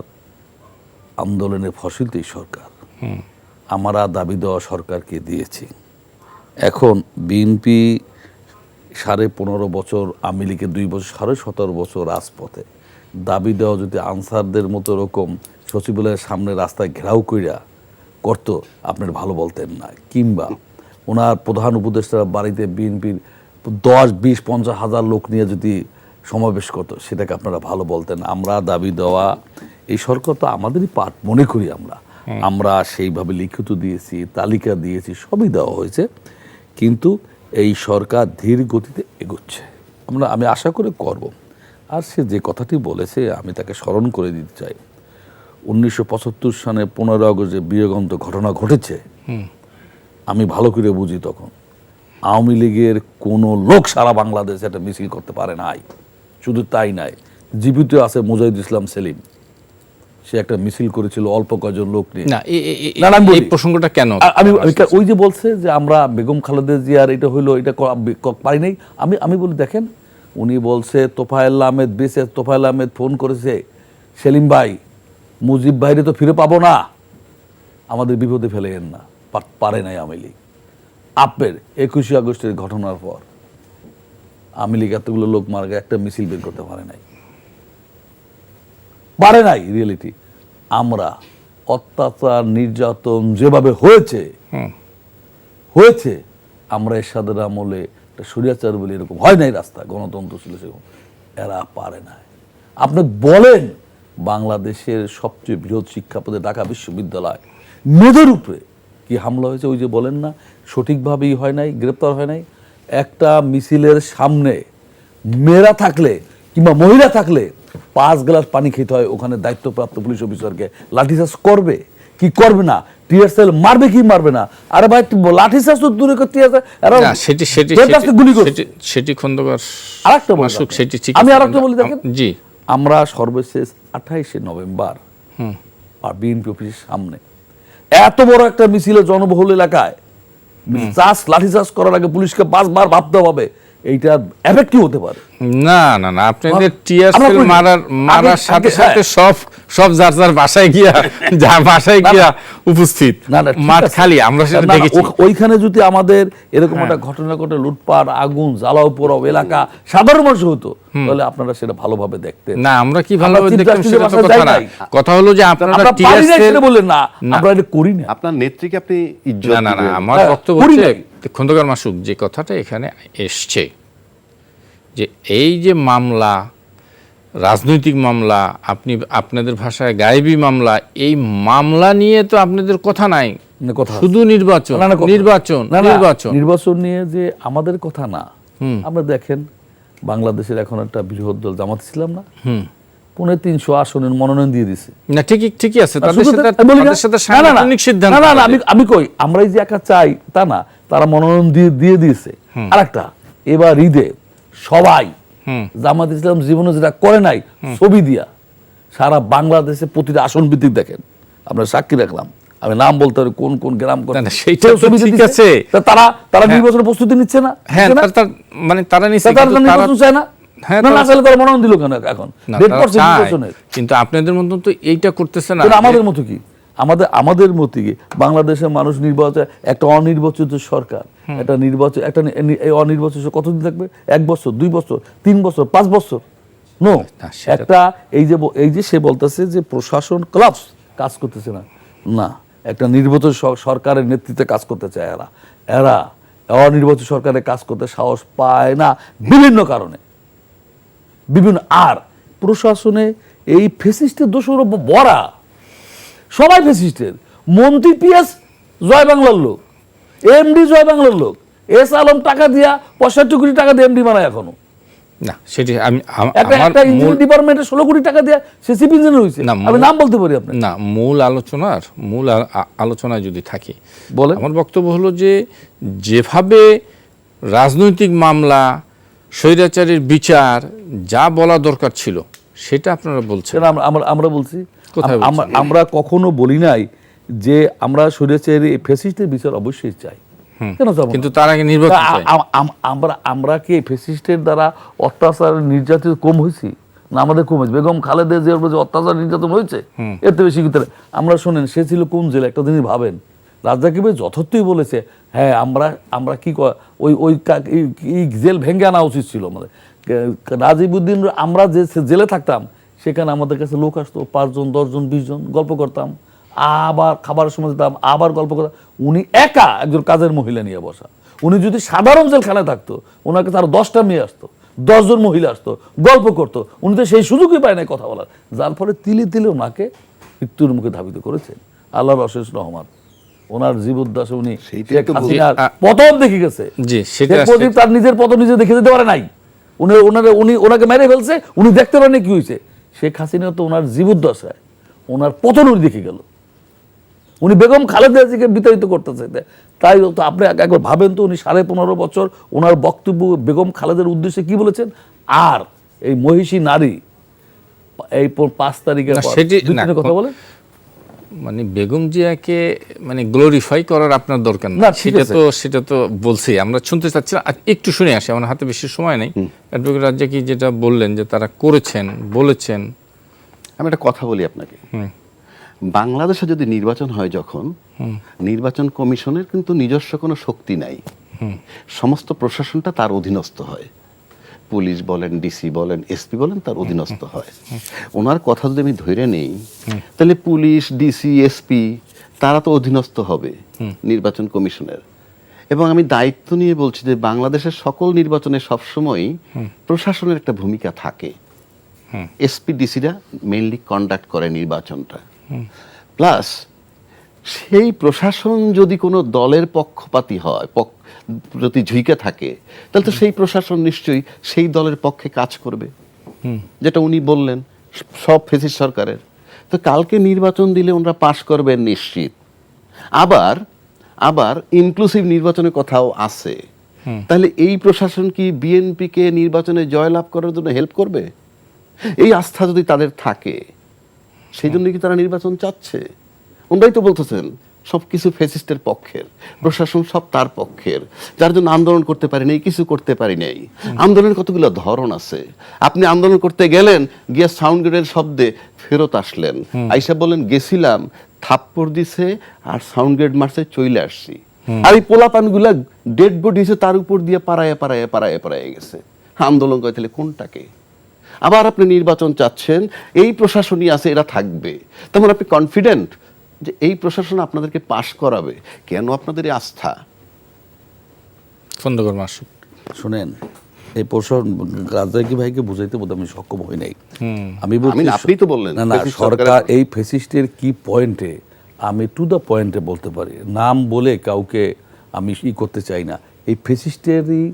আন্দোলনের ফসল তো এই সরকার। আমরা দাবি দেওয়া সরকারকে দিয়েছি। এখন বিএনপি 15.5 বছর, আওয়ামী লীগের 2 বছর, 17.5 বছর রাজপথে দাবি দেওয়া যদি আনসারদের মতো এরকম সচিবালয়ের সামনে রাস্তায় ঘেরাও কইরা করতো, আপনার ভালো বলতেন না। কিংবা ওনার প্রধান উপদেষ্টার বাড়িতে বিএনপির 10, 20, 50 হাজার লোক নিয়ে যদি সমাবেশ করতো, সেটাকে আপনারা ভালো বলতেন। আমরা দাবি দেওয়া, এই সরকার তো আমাদেরই পার্ট মনে করি আমরা সেইভাবে লিখিত দিয়েছি, তালিকা দিয়েছি, সবই দেওয়া হয়েছে। কিন্তু এই সরকার ধীর গতিতে এগোচ্ছে, আমি আশা করে করব। আর সে যে কথাটি বলেছে আমি তাকে স্মরণ করে দিতে চাই, 1975 সালে 15 আগস্ট যে বিয়োগন্ত ঘটনা ঘটেছে, আমি ভালো করে বুঝি তখন আওয়ামী লীগের কোনো লোক সারা বাংলাদেশে একটা মিছিল করতে পারে নাই। শুধু তাই নাই, জীবিত আছে মুজাহিদুল ইসলাম সেলিম, সে একটা মিছিল করেছিল অল্প কয়েকজন লোক নিয়ে। না, এই প্রসঙ্গটা কেন আমি ওই যে বলছে যে আমরা বেগম খালেদা জিয়ার এটা হইলো, এটা পারি নাই। আমি বলি দেখেন, উনি বলছে তোফায়েল আহমেদ বেঁচে, তোফায়েল আহমেদ ফোন করেছে, সেলিম ভাই মুজিব ভাইরে তো ফিরে পাবো না, আমাদের বিপদে ফেলেন না। পারে নাই আওয়ামী লীগ। আপনার 21 আগস্টের ঘটনার পর আওয়ামী লীগ এতগুলো লোক মারা গেছে, একটা মিছিল বের করতে পারে নাই। রিয়েলিটি আমরা অত্যাচার নির্যাতন যেভাবে হয়েছে আমরা এরশাদের আমলে স্বৈরাচার বলে এরকম হয় নাই, রাস্তা গণতন্ত্র ছিল সেরকম, এরা পারে না। আপনি বলেন বাংলাদেশের সবচেয়ে বৃহৎ শিক্ষাপদে ঢাকা বিশ্ববিদ্যালয় মেয়েদের উপরে কি হামলা হয়েছে, ওই যে বলেন না সঠিকভাবেই হয় নাই, গ্রেপ্তার হয় নাই। একটা মিছিলের সামনে মেয়েরা থাকলে কিংবা মহিলা থাকলে 5 গ্লাস পানি খেতে হয়, ওখানে দায়িত্বপ্রাপ্ত পুলিশ অফিসারকে লাঠিচার্জ করবে কি করবে না, টিয়ার সেল মারবে কি মারবে না। আরে ভাই লাঠিচার্জ তো দূরে করতে আছে, সেটি খন্দকার আরেকটা মাসুক, সেটি ঠিক। আমি আরেকটা বলি দেখেন, জি, আমরা সর্বশেষ 28 নভেম্বর আর বিএনপি অফিসের সামনে এত বড় একটা মিছিলে জনবহুল এলাকায় লাঠিচার্জ করার আগে পুলিশকে 5 বার ভাবতে হবে এইটা এফেক্ট কি হতে পারে। না, আপনাদের টিয়ার সেল মারার সাথে সাথে সব যার বাসায় গিয়া উপস্থিত, মাঠ খালি, আমরা সেটা দেখেছি। ওইখানে যদি আমাদের এরকম একটা ঘটনা ঘটে, লুটপাট, আগুন, জ্বালাও পোড়াও এলাকা সাধারণ মানুষ হতো, তাহলে আপনারা সেটা ভালোভাবে দেখতেন। না, আমরা কি ভালোভাবে দেখতাম সেটা তো কথা না। কথা হলো যে আপনারা টিয়ার সেল বলেন না, আমরা এটা করি না। আপনার নেত্রীকে আপনি ইজ্জত না, আমার বক্তব্য হচ্ছে খন্দকার মাসুক যে কথাটা এখানে এসছে, যে এই যে মামলা, রাজনৈতিক মামলা, আপনাদের ভাষায় গায়েবী মামলা, এই মামলা নিয়ে তো আপনাদের কথা নাই, শুধু নির্বাচন নিয়ে যে আমাদের কথা না। আমরা দেখেন বাংলাদেশের এখন একটা বৃহৎ দল জামাত ইসলাম না, 350 আসনের মনোনয়ন দিয়ে দিছে। না, ঠিকই আছে, তাদের সাথে সাংগঠনিক সিদ্ধান্ত। আমি কই আমরা এই যে একা চাই তা না, তারা মনোনয়ন দিয়ে দিয়েছে। আরেকটা, এবার ঈদে সবাই জামাত ইসলাম জীবনে যেটা করে নাই, ছবি দিয়া সারা বাংলাদেশে প্রতিটা আসন ভিত্তিক দেখেন, আমরা সাক্ষী রাখলাম, আমি নাম বলতে পারি কোন কোন গ্রাম তারা নির্বাচনের প্রস্তুতি নিচ্ছে না। কিন্তু আপনাদের মতো তো এইটা করতেছে না। আমাদের মতো কি, আমাদের মতো কি বাংলাদেশের মানুষ নির্বাচন, একটা অনির্বাচিত সরকার, একটা নির্বাচন, এই অনির্বাচিত কতদিন থাকবে? 1 বছর, 2 বছর, 3 বছর, 5 বছর? নো, একটা এই যে সে বলতেছে যে প্রশাসন ক্লাবস কাজ করতেছে না, একটা নির্বাচিত সরকারের নেতৃত্বে কাজ করতে চায় এরা অনির্বাচিত সরকারের কাজ করতে সাহস পায় না বিভিন্ন কারণে, আর প্রশাসনে এই ফ্যাসিস্টের দোষর বড়া, সবাই ফ্যাসিস্টের। মন্ত্রী পিএস জয় বাংলার লোক, এমডি জয় বাংলার লোক, এস আলম টাকা দিয়া 65 কোটি টাকা দিয়ে এমডি বানায় এখনো। না, সেটি আমি একটা ইঞ্জিনিয়ারিং ডিপার্টমেন্টে 16 কোটি টাকা দিয়ে সে চিফ ইঞ্জিনিয়ার হইছে। আমি নাম বলতে পারি আপনি। না, মূল আলোচনায় যদি থাকি, বলেন। আমার বক্তব্য হলো যে যেভাবে রাজনৈতিক মামলা, স্বৈরাচারের বিচার যা বলা দরকার ছিল সেটা আপনারা বলছেন। আমরা বলছি, আমরা কখনো বলি নাই যে আমরা স্বৈরাচারের ফ্যাসিস্টের বিচার অবশ্যই চাই, কিন্তু তার আগে নির্বাচন চাই। আমরা কি ফ্যাসিস্টের দ্বারা অত্যাচার নির্যাতিত কম হয়েছি না? আমাদের কম হয়েছে। বেগম খালেদা জিয়ার উপর যে অত্যাচার নির্যাতন হয়েছে এর থেকে বেশি। আমরা শোনেন, সে ছিল কোন জেলা? একটা জিনিস ভাবেন, রাজ্জাকি ভাই যথার্থই বলেছে, হ্যাঁ আমরা কি ওই জেল ভেঙে আনা উচিত ছিল আমাদের। রাজিবউদ্দিন, আমরা যে জেলে থাকতাম সেখানে আমাদের কাছে লোক আসতো 5 জন 10 জন 20 জন, গল্প করতাম, আবার খাবারের সময় দিতাম, আবার গল্প করতাম। উনি একা একজন কাজের মহিলা নিয়ে বসা। উনি যদি সাধারণ জেলখানায় থাকতো ওনার কাছে আরো 10টা মেয়ে আসতো, 10 জন মহিলা আসতো, গল্প করতো। উনি তো সেই সুযোগই পায় নাই কথা বলার, যার ফলে তিলে তিলে ওনাকে মৃত্যুর মুখে ধাবিত করেছেন। আল্লাহর অশেষ রহমান, ওনার জীবদ্দশায় উনি সেইটাই শেখ তো হাসিনার পতন দেখে গেছে। জি, সেটা শেখ মুজিব তার নিজের পতন নিজে দেখে যেতে পারে নাই। উনি ওনাকে মেরে ফেলছে, উনি দেখতে পারেনি কি হয়েছে। শেখ হাসিনা তো ওনার জীবদ্দশায় ওনার পতন উনি দেখে গেল। উনি বেগম খালেদা জিয়াকে বিতাড়িত করতে চাইতে, তাই তো আপনি একবার ভাবেন তো, উনি 15.5 বছর ওনার বক্তব্য বেগম খালেদার উদ্দেশ্যে কি বলেছেন। আর এই মহিষী নারী এই 5 তারিখের না, পর সেটি দুই না, তিনটে কথা বলে, মানে বেগম জিয়াকে মানে গ্লোরিফাই করার আপনার দরকার না, না, ঠিক আছে। সেটা তো বলছি, আমরা শুনতে চাচ্ছি না। আর একটু শুনে আসি, আমার হাতে বেশি সময় নেই। অ্যাডভোকেট রাজ্জাকি যেটা বললেন যে তারা করেছেন, বলেছেন। আমি একটা কথা বলি আপনাকে, বাংলাদেশে যদি নির্বাচন হয়, যখন নির্বাচন কমিশনের কিন্তু নিজস্ব কোনো শক্তি নাই, সমস্ত প্রশাসনটা তার অধীনস্থ হয়। পুলিশ বলেন, ডিসি বলেন, এসপি বলেন, তার অধীনস্থ হয়। ওনার কথা যদি আমি ধরে নেই, তাহলে পুলিশ, ডিসি, এসপি তারা তো অধীনস্থ হবে নির্বাচন কমিশনের। এবং আমি দায়িত্ব নিয়ে বলছি যে বাংলাদেশের সকল নির্বাচনে সবসময়ই প্রশাসনের একটা ভূমিকা থাকে। এসপি ডিসিরা মেইনলি কন্ডাক্ট করে নির্বাচনটা। প্লাস সেই প্রশাসন যদি কোনো দলের পক্ষপাতী হয়, প্রতি ঝুঁকে থাকে, তাহলে তো সেই প্রশাসন নিশ্চয়ই সেই দলের পক্ষে কাজ করবে, যেটা উনি বললেন সব ফেসিস সরকারের। তো কালকে নির্বাচন দিলে ওনারা পাশ করবেন নিশ্চিত। আবার ইনক্লুসিভ নির্বাচনের কথাও আছে। তাহলে এই প্রশাসন কি বিএনপিকে নির্বাচনে জয়লাভ করার জন্য হেল্প করবে? এই আস্থা যদি তাদের থাকে, সেই জন্য কি তারা নির্বাচন চাচ্ছে? ওনারাই তো বলতেছেন সবকিছু ফ্যাসিস্টের পক্ষের, প্রশাসন সব তার পক্ষের, যার জন্য আন্দোলন করতে পারি নাই, কিছু করতে পারি নাই। আন্দোলনের কতগুলো ধরন আছে। আপনি আন্দোলন করতে গেলেন, গিয়া সাউন্ড গ্রেডের শব্দে ফেরত আসলেন, আইসা বলেন গেছিলাম, থাপ্পড় দিছে আর সাউন্ড গ্রেড মারছে, চলে আসছি। আর এই পোলাপানগুলা ডেড বডি হয়েছে তার উপর দিয়ে পাড়ায় গেছে। আন্দোলন করে, তাহলে কোনটাকে? আবার আপনি নির্বাচন চাচ্ছেন, এই প্রশাসনই আছে, এরা থাকবে। তখন আপনি কনফিডেন্ট যে এই প্রশাসন আপনাদেরকে পাশ করাবে। কেন আপনাদের এই আস্থা? খন্দকার মাসুদ, শুনেন, এই প্রশাসন রাজ্জাকি ভাইকে বুঝাইতে বোধ আমি সক্ষম হই নাই। আমি আপনি তো বললেন না, সরকার এই ফ্যাসিস্টের কি পয়েন্টে, আমি টু দ্য পয়েন্টে বলতে পারি, নাম বলে কাউকে আমি করতে চাই না। এই ফ্যাসিস্টেরই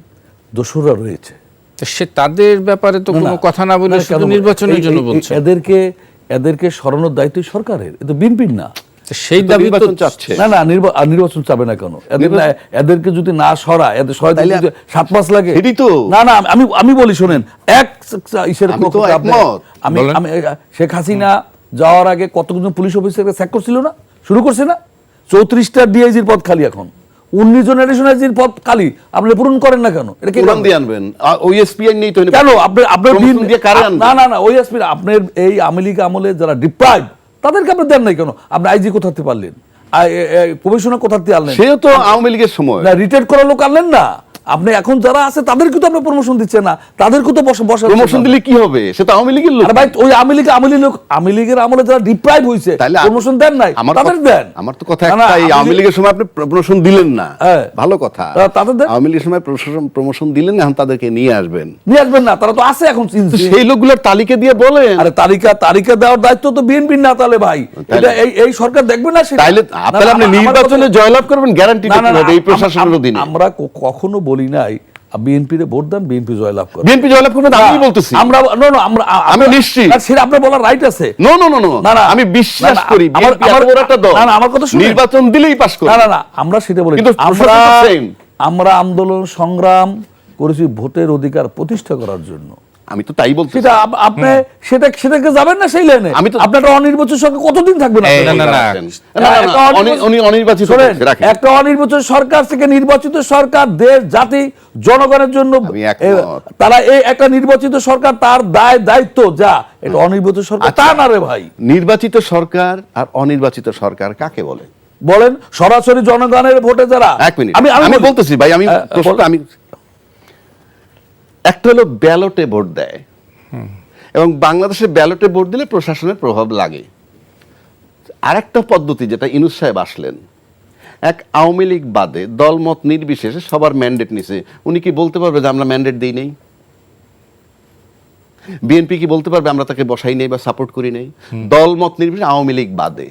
দোসররা রয়েছে, সে তাদের ব্যাপারে তো কোনো কথা না বলে শুধু নির্বাচনের জন্য বলছে। এদেরকে সরানোর দায়িত্ব সরকারের, এ তো বিএনপির না। সেই দাবি তো চাচ্ছে না, নির্বাচন চাবে না কেন? এদেরকে যদি না সরায়, এদের সরাইতে 7 মাস লাগে। না, আমি বলি, শোনেন, আমি শেখ হাসিনা যাওয়ার আগে কতজন পুলিশ অফিসারকে স্যাক করছিল না, শুরু করছে না? 34টা ডিআইজির পদ খালি, এখন 19 জন এডিশনাল আইজির পদ খালি। আপনি পূরণ করেন না কেন? এটা কি নাম দিয়ে আনবেন? ওএসপি নেই তো কেন? আপনার না ওএসপি আপনার এই আওয়ামী লীগ আমলে যারা ডিপ্রাইভ, তাদেরকে আপনি দেন নাই কেন? আপনি আইজি কোথাতে পারলেন, কমিশনার কোথাতে আনলেন? সে তো আওয়ামী লীগের সময় না, রিটায়ার্ড করা লোক আনলেন না। আপনি এখন যারা আছে তাদেরকে তো আপনি প্রমোশন দিচ্ছেন না, তাদেরকে তো বসা প্রমোশন দিলে কি হবে? সে তো আওয়ামী লীগের লোক। ভাই, ওই আওয়ামী লীগের আমলে যারা ডিপ্রাইভ হয়েছে, প্রমোশন দেন নাই, তাদের দেন। আমার তো কথা একটাই, আওয়ামী লীগের সময় আপনি প্রমোশন দিলেন না, ভালো কথা। তাদের আওয়ামী লীগের সময় প্রমোশন দিলেন না, এখন তাদেরকে নিয়ে আসবেন না, তারা তো আছে এখন। সেই লোকগুলোর তালিকা দিয়ে বলেন। আরে তালিকা দেওয়ার দায়িত্ব তো বিএনপির না, তাহলে ভাই এটা এই সরকার দেখবে না? তাহলে আপনি নির্বাচনে জয়লাভ করবেন গ্যারান্টি এই প্রশাসনের অধীনে? আমরা কখনো বলি নাই বিএনপি রে ভোট দেন, বিএনপি জয়লাভ করবে। বিএনপি জয়লাভ করবে আমি বলতেছি। আমি নিশ্চিত, সেটা আপনার বলার রাইট আছে। না, আমি বিশ্বাস করি আমার বড় একটা দল। না, আমার কথা শুনুন, নির্বাচন দিলেই পাস করবে। না, আমরা সেটা বলি। কিন্তু আমরা আন্দোলন সংগ্রাম করেছি ভোটের অধিকার প্রতিষ্ঠা করার জন্য। আমি তো তাই বলছি। সেটা আপনি সেটাকে যাবেন না সেই লাইনে। আমি তো আপনার অনির্বাচিত সরকার কতদিন থাকবে না? অনির্বাচিত একটা অনির্বাচিত সরকার থেকে নির্বাচিত সরকার দেশ জাতি জনগণের জন্য, তারা এই একটা নির্বাচিত সরকার তার দায়িত্ব যা, এটা অনির্বাচিত সরকার তা না রে ভাই। নির্বাচিত সরকার আর অনির্বাচিত সরকার কাকে বলে? বলেন সরাসরি জনগণের ভোটে যারা, এক মিনিট আমি বলতেছি ভাই, আমি একটা হলো ব্যালটে ভোট দেয়, এবং বাংলাদেশে ব্যালটে ভোট দিলে প্রশাসনের প্রভাব লাগে। আরেকটা পদ্ধতি যেটা ইউনূস সাহেব আসলেন, এক আওয়ামী লীগ বাদে দলমত নির্বিশেষে সবার ম্যান্ডেট নিছে, উনি কি বলতে পারবে যে আমরা ম্যান্ডেট দিই নেই? বিএনপি কি বলতে পারবে আমরা তাকে বসাই নেই বা সাপোর্ট করি নেই? দলমত নির্বিশেষে আওয়ামী লীগ বাদে।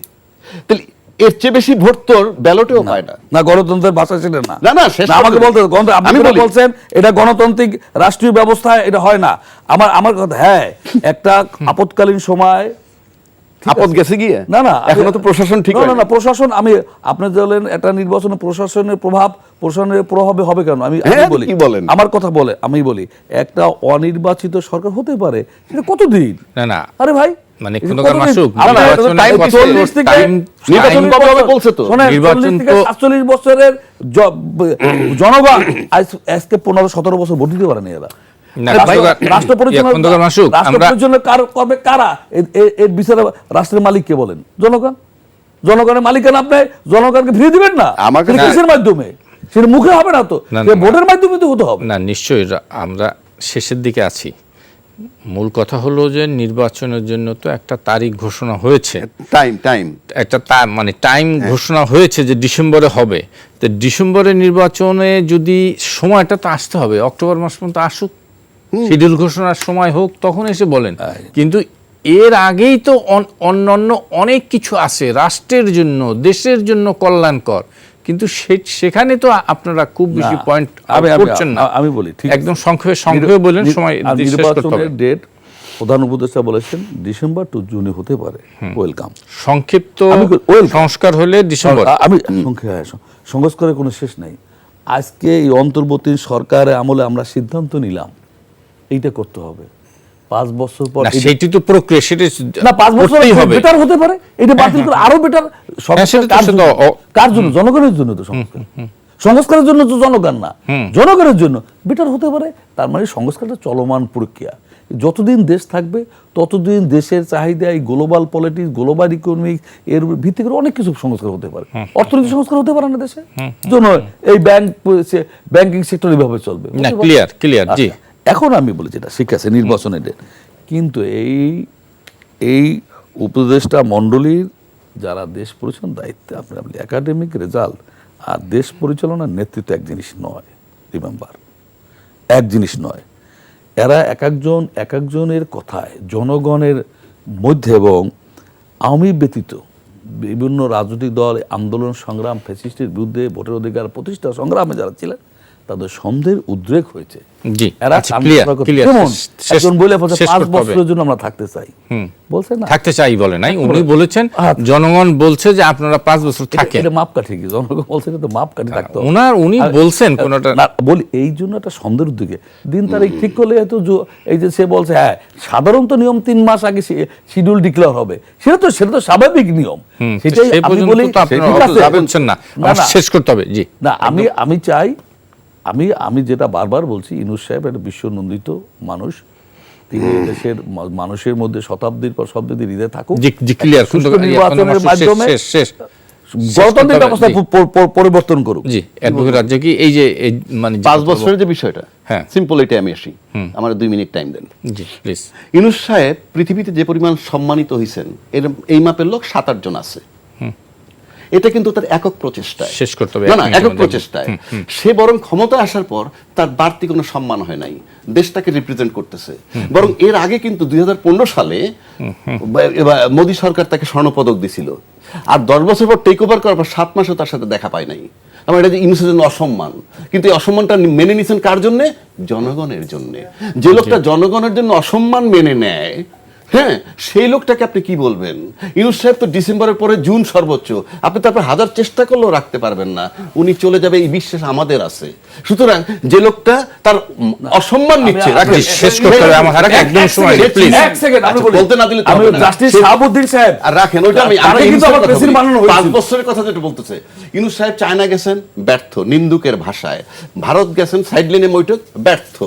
তাহলে এর চেয়ে বেশি ভোট তোর ব্যালটেও পায় না। না, গণতন্ত্রের ভাষা ছিল না। না, আমাকে বলতে আপনি বলছেন এটা গণতান্ত্রিক রাষ্ট্রীয় ব্যবস্থা, এটা হয় না। আমার কথা, হ্যাঁ একটা আপৎকালীন সময় আপদ গেছে গিয়ে, না এখনো তো প্রশাসন ঠিক হয় না প্রশাসন, আমি আপনি বলেন একটা নির্বাচনে প্রশাসনের প্রভাবে হবে কেন? আমি বলি, আমার কথা বলে আমি বলি, একটা অনির্বাচিত সরকার হতে পারে, সেটা কতদিন? না আরে ভাই, মানে বছরের জনগণ আজকে 15-17 বছর ভোট দিতে পারেনি এরা। রাষ্ট্র পরিচালনা করবে কারা? এর বিচারে রাষ্ট্রের মালিক কে বলেন? জনগণ। জনগণের মালিকানা আপনি জনগণকে ফিরিয়ে দিবেন না, কিসের মাধ্যমে? সেটা মুখে হবে না তো, ভোটের মাধ্যমে তো হতে হবে না। নিশ্চয়ই আমরা শেষের দিকে আছি। মূল কথা হলো যে নির্বাচনের জন্য তো একটা তারিখ ঘোষণা হয়েছে, টাইম ঘোষণা হয়েছে যে ডিসেম্বরে হবে। তো ডিসেম্বরে নির্বাচনে যদি সময়টা তো আসতে হবে, অক্টোবর মাস পর্যন্ত আসুক, শিডিউল ঘোষণার সময় হোক, তখন এসে বলেন। কিন্তু এর আগেই তো অন্যান্য অনেক কিছু আছে রাষ্ট্রের জন্য, দেশের জন্য কল্যাণকর, কিন্তু সেখানে তো আপনারা খুব বেশি পয়েন্ট করছেন না। আমি বলি একদম সংক্ষেপে বলেন, সময় নির্বাচনের ডেট প্রধান উপদেষ্টা বলেছেন ডিসেম্বর টু জুনে হতে পারে। ওয়েলকাম। সংক্ষিপ্ত সংস্কার হলে ডিসেম্বর। আমি সংস্কারের কোনো শেষ নাই। আজকে এই অন্তর্বর্তী সরকারের আমলে আমরা সিদ্ধান্ত নিলাম এইটা করতে হবে। 5 বছর পর সেটি তো প্রক্রিয়া, সেটা না 5 বছর বেটার হতে পারে, এটা বাতিল করে আরো বেটার। কার জন্য? জনগণের জন্য তো সংস্কার। সংস্কারের জন্য তো জনগণ না, জনগণের জন্য বেটার হতে পারে। তার মানে সংস্কারটা চলমান প্রক্রিয়া। যতদিন দেশ থাকবে ততদিন দেশের চাহিদা, এই গ্লোবাল পলিটিক্স, গ্লোবাল ইকোনমিক্স এর ভিত্তি করে অনেক কিছু সংস্কার হতে পারে। অর্থনৈতিক সংস্কার হতে পারে না দেশে জন্য, এই ব্যাংকিং সেক্টর এইভাবে চলবে। ক্লিয়ার। জি, এখন আমি বলি যেটা ঠিক আছে নির্বাচনের ডেট, কিন্তু এই উপদেষ্টা মণ্ডলীর যারা দেশ পরিচালনার দায়িত্বে, আপনি একাডেমিক রেজাল্ট আর দেশ পরিচালনার নেতৃত্ব এক জিনিস নয়। রিমেম্বার, এক জিনিস নয়। এরা এক একজনের কথায় জনগণের মধ্যে এবং আওয়ামী ব্যতীত বিভিন্ন রাজনৈতিক দল আন্দোলন সংগ্রাম, ফ্যাসিস্টের বিরুদ্ধে ভোটের অধিকার প্রতিষ্ঠা সংগ্রামে যারা ছিলেন তাদের সন্দেহের উদ্রেক হয়েছে। একজন বলে 5 বছরের জন্য আমরা থাকতে চাই, বলছেন না থাকতে চাই বলে নাই, উনি বলেছেন জনগণ বলছে যে আপনারা 5 বছর থাকেন। এটা মাপকাঠি কি? জনগণ বলছে তো মাপকাঠি থাকতো। উনি বলছেন কোনটা বলি, এই জন্য একটা সন্দেহের উদ্যোগে দিন তারিখ ঠিক করলে হয়তো এই যে সে বলছে হ্যাঁ সাধারণত নিয়ম 3 মাস আগে শিডিউল ডিক্লেয়ার হবে, সেটা তো স্বাভাবিক নিয়ম। সেটাই আমি বলি, শেষ করতে হবে। জি না, আমি চাই, আমি যেটা বারবার বলছি, ইউনূস সাহেব একটা বিশ্বনন্দিত মানুষ, তিনি দেশের মানুষের মধ্যে শতাব্দীর পর শতাব্দী হৃদয়ে থাকুক। নির্বাচনের মাধ্যমে গণতান্ত্রিক ব্যবস্থা পরিবর্তন করুক। জি, অ্যাডভোকেট রাজ্জাক, কি এই যে মানে 5 বছরের যে বিষয়টা, হ্যাঁ সিম্পল, এটা আমি আসি, আমার 2 মিনিট টাইম দেন। জি প্লিজ। ইউনূস সাহেব পৃথিবীতে যে পরিমাণ সম্মানিত হয়েছেন, এই মাপের লোক 7-8 জন আছে। এটা কিন্তু তার একক প্রচেষ্টায় শেষ করতে হবে, না একক প্রচেষ্টায়। সে বরং ক্ষমতা আসার পর তার বাড়তি কোনো সম্মান হয় নাই, দেশটাকে রিপ্রেজেন্ট করতেছে। বরং এর আগে কিন্তু 2015 সালে মোদী সরকার তাকে স্বর্ণপদক দিছিল, আর 10 বছর পর টেক ওভার করার পর 7 মাসও তার সাথে দেখা পায় নাই। আমার এটা যে ইউনূসের জন্য অসম্মান, কিন্তু এই অসম্মানটা মেনে নিছেন কার জন্য? জনগণের জন্য। যে লোকটা জনগণের জন্য অসম্মান মেনে নেয়, হ্যাঁ, সেই লোকটাকে আপনি কি বলবেন? ইউনূস সাহেব তো ডিসেম্বরের পরে জুন সর্বোচ্চ, আপনি তারপর 1000 চেষ্টা করলেও রাখতে পারবেন না, উনি চলে যাবে, এই বিশ্বাস আমাদের আছে। সুতরাং যে লোকটা তার অসম্মান নিচ্ছে, শেষ করতে হবে আমার একদম সময়, প্লিজ এক সেকেন্ড আমি বলতে না দিলে আমি জাস্টিস শাহাবুদ্দিন সাহেব আর রাখেন, ওইটা আমি কিন্তু আমার প্রেসিডেন্ট বানানো হয়েছে। 5 বছরের কথা যেটা বলতেছে, ইউনূস সাহেব চায়না গেছেন ব্যর্থ, নিন্দুকের ভাষায়, ভারত গেছেন সাইডলাইনে বৈঠক ব্যর্থ।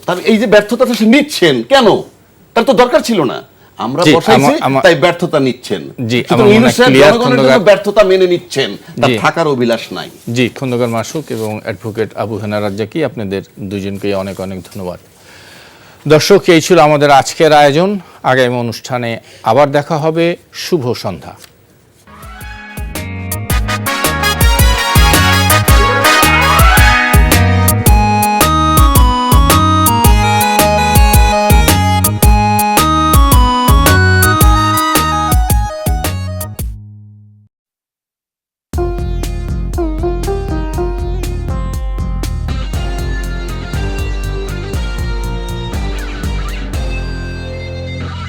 তার এই যে ব্যর্থতাটা সে নিচ্ছেন কেন? তার তো দরকার ছিল না। আমরা জি, বসাইছি আমার- তাই ব্যর্থতা নিচ্ছেন। জি, সুতরাং আমার মনে হয় ইউনূস সাহেব clear জনগণের জন্য খন্দকার- ব্যর্থতা মেনে নিচ্ছেন, তার জি। থাকার অভিলাষ নাই। জি, খন্দকার মাসুক এবং অ্যাডভোকেট আবু হেনা রাজ্জাকি, আপনাদের দুজনকেই অনেক অনেক ধন্যবাদ। দর্শক, এই ছিল আমাদের আজকের আয়োজন। আগামী অনুষ্ঠানে আবার দেখা হবে। শুভ সন্ধ্যা।